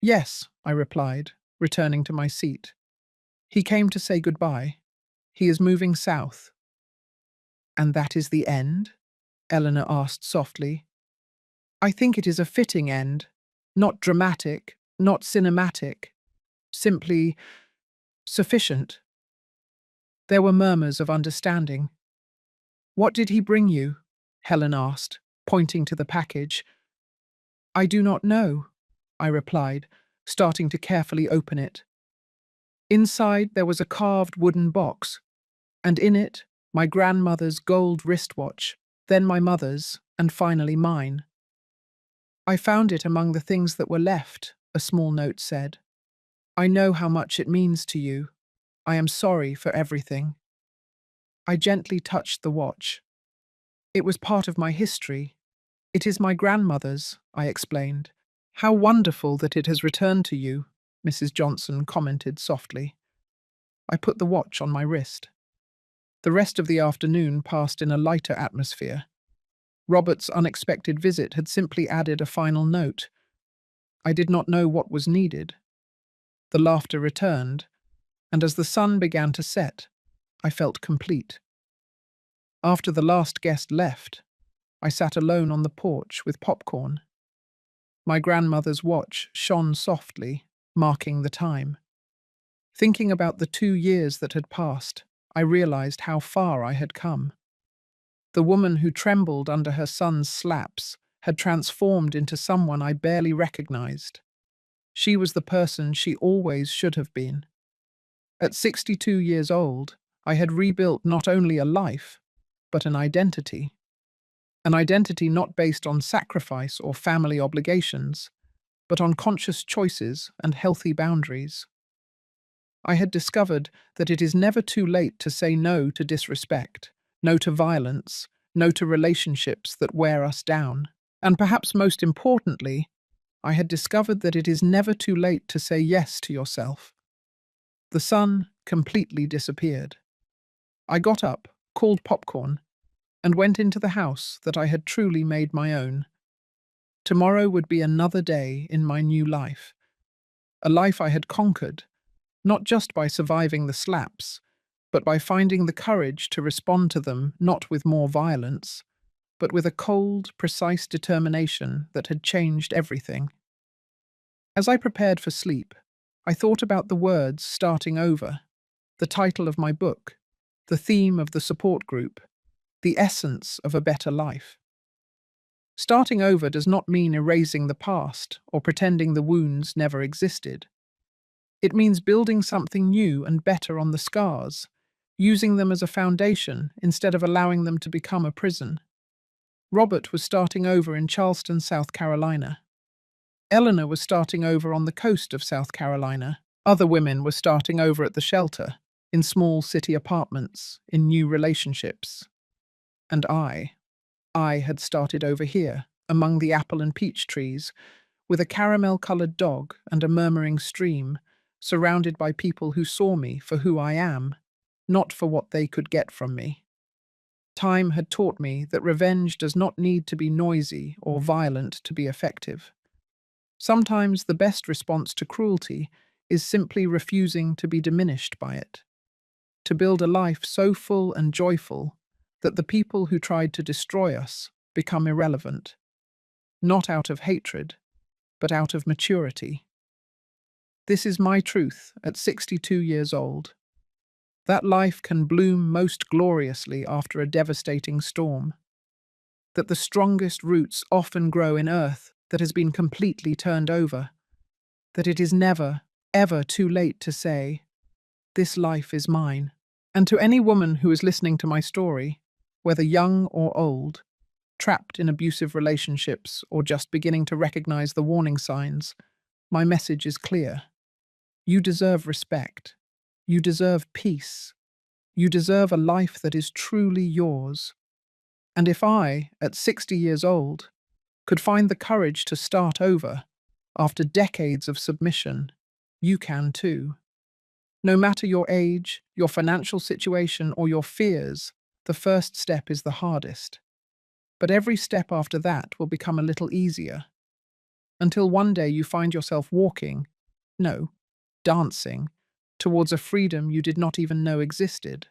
"Yes," I replied, returning to my seat. "He came to say goodbye. He is moving south." "And that is the end?" Eleanor asked softly. "I think it is a fitting end. Not dramatic, not cinematic. Simply sufficient." There were murmurs of understanding. "What did he bring you?" Helen asked, pointing to the package. "I do not know," I replied, starting to carefully open it. Inside there was a carved wooden box, and in it my grandmother's gold wristwatch, then my mother's, and finally mine. "I found it among the things that were left," a small note said. "I know how much it means to you. I am sorry for everything." I gently touched the watch. "It was part of my history. It is my grandmother's," I explained. "How wonderful that it has returned to you," Mrs. Johnson commented softly. I put the watch on my wrist. The rest of the afternoon passed in a lighter atmosphere. Robert's unexpected visit had simply added a final note. I did not know what was needed. The laughter returned, and as the sun began to set, I felt complete. After the last guest left, I sat alone on the porch with popcorn. My grandmother's watch shone softly, marking the time. Thinking about the 2 years that had passed, I realized how far I had come. The woman who trembled under her son's slaps had transformed into someone I barely recognized. She was the person she always should have been. At 62 years old, I had rebuilt not only a life, but an identity. An identity not based on sacrifice or family obligations, but on conscious choices and healthy boundaries. I had discovered that it is never too late to say no to disrespect, no to violence, no to relationships that wear us down. And perhaps most importantly, I had discovered that it is never too late to say yes to yourself. The sun completely disappeared. I got up, called popcorn, and went into the house that I had truly made my own. Tomorrow would be another day in my new life. A life I had conquered, not just by surviving the slaps, but by finding the courage to respond to them not with more violence, but with a cold, precise determination that had changed everything. As I prepared for sleep, I thought about the words "starting over," the title of my book, the theme of the support group, the essence of a better life. Starting over does not mean erasing the past or pretending the wounds never existed. It means building something new and better on the scars, using them as a foundation instead of allowing them to become a prison. Robert was starting over in Charleston, South Carolina. Eleanor was starting over on the coast of South Carolina. Other women were starting over at the shelter, in small city apartments, in new relationships. And I had started over here, among the apple and peach trees, with a caramel-colored dog and a murmuring stream, surrounded by people who saw me for who I am, not for what they could get from me. Time had taught me that revenge does not need to be noisy or violent to be effective. Sometimes the best response to cruelty is simply refusing to be diminished by it. To build a life so full and joyful that the people who tried to destroy us become irrelevant, not out of hatred, but out of maturity. This is my truth at 62 years old. That life can bloom most gloriously after a devastating storm. That the strongest roots often grow in earth that has been completely turned over. That it is never, ever too late to say, "This life is mine." And to any woman who is listening to my story, whether young or old, trapped in abusive relationships or just beginning to recognize the warning signs, my message is clear. You deserve respect. You deserve peace. You deserve a life that is truly yours. And if I, at 60 years old, could find the courage to start over, After decades of submission, you can too. No matter your age, your financial situation, or your fears, the first step is the hardest. But every step after that will become a little easier, until one day you find yourself walking, no, dancing, towards a freedom you did not even know existed.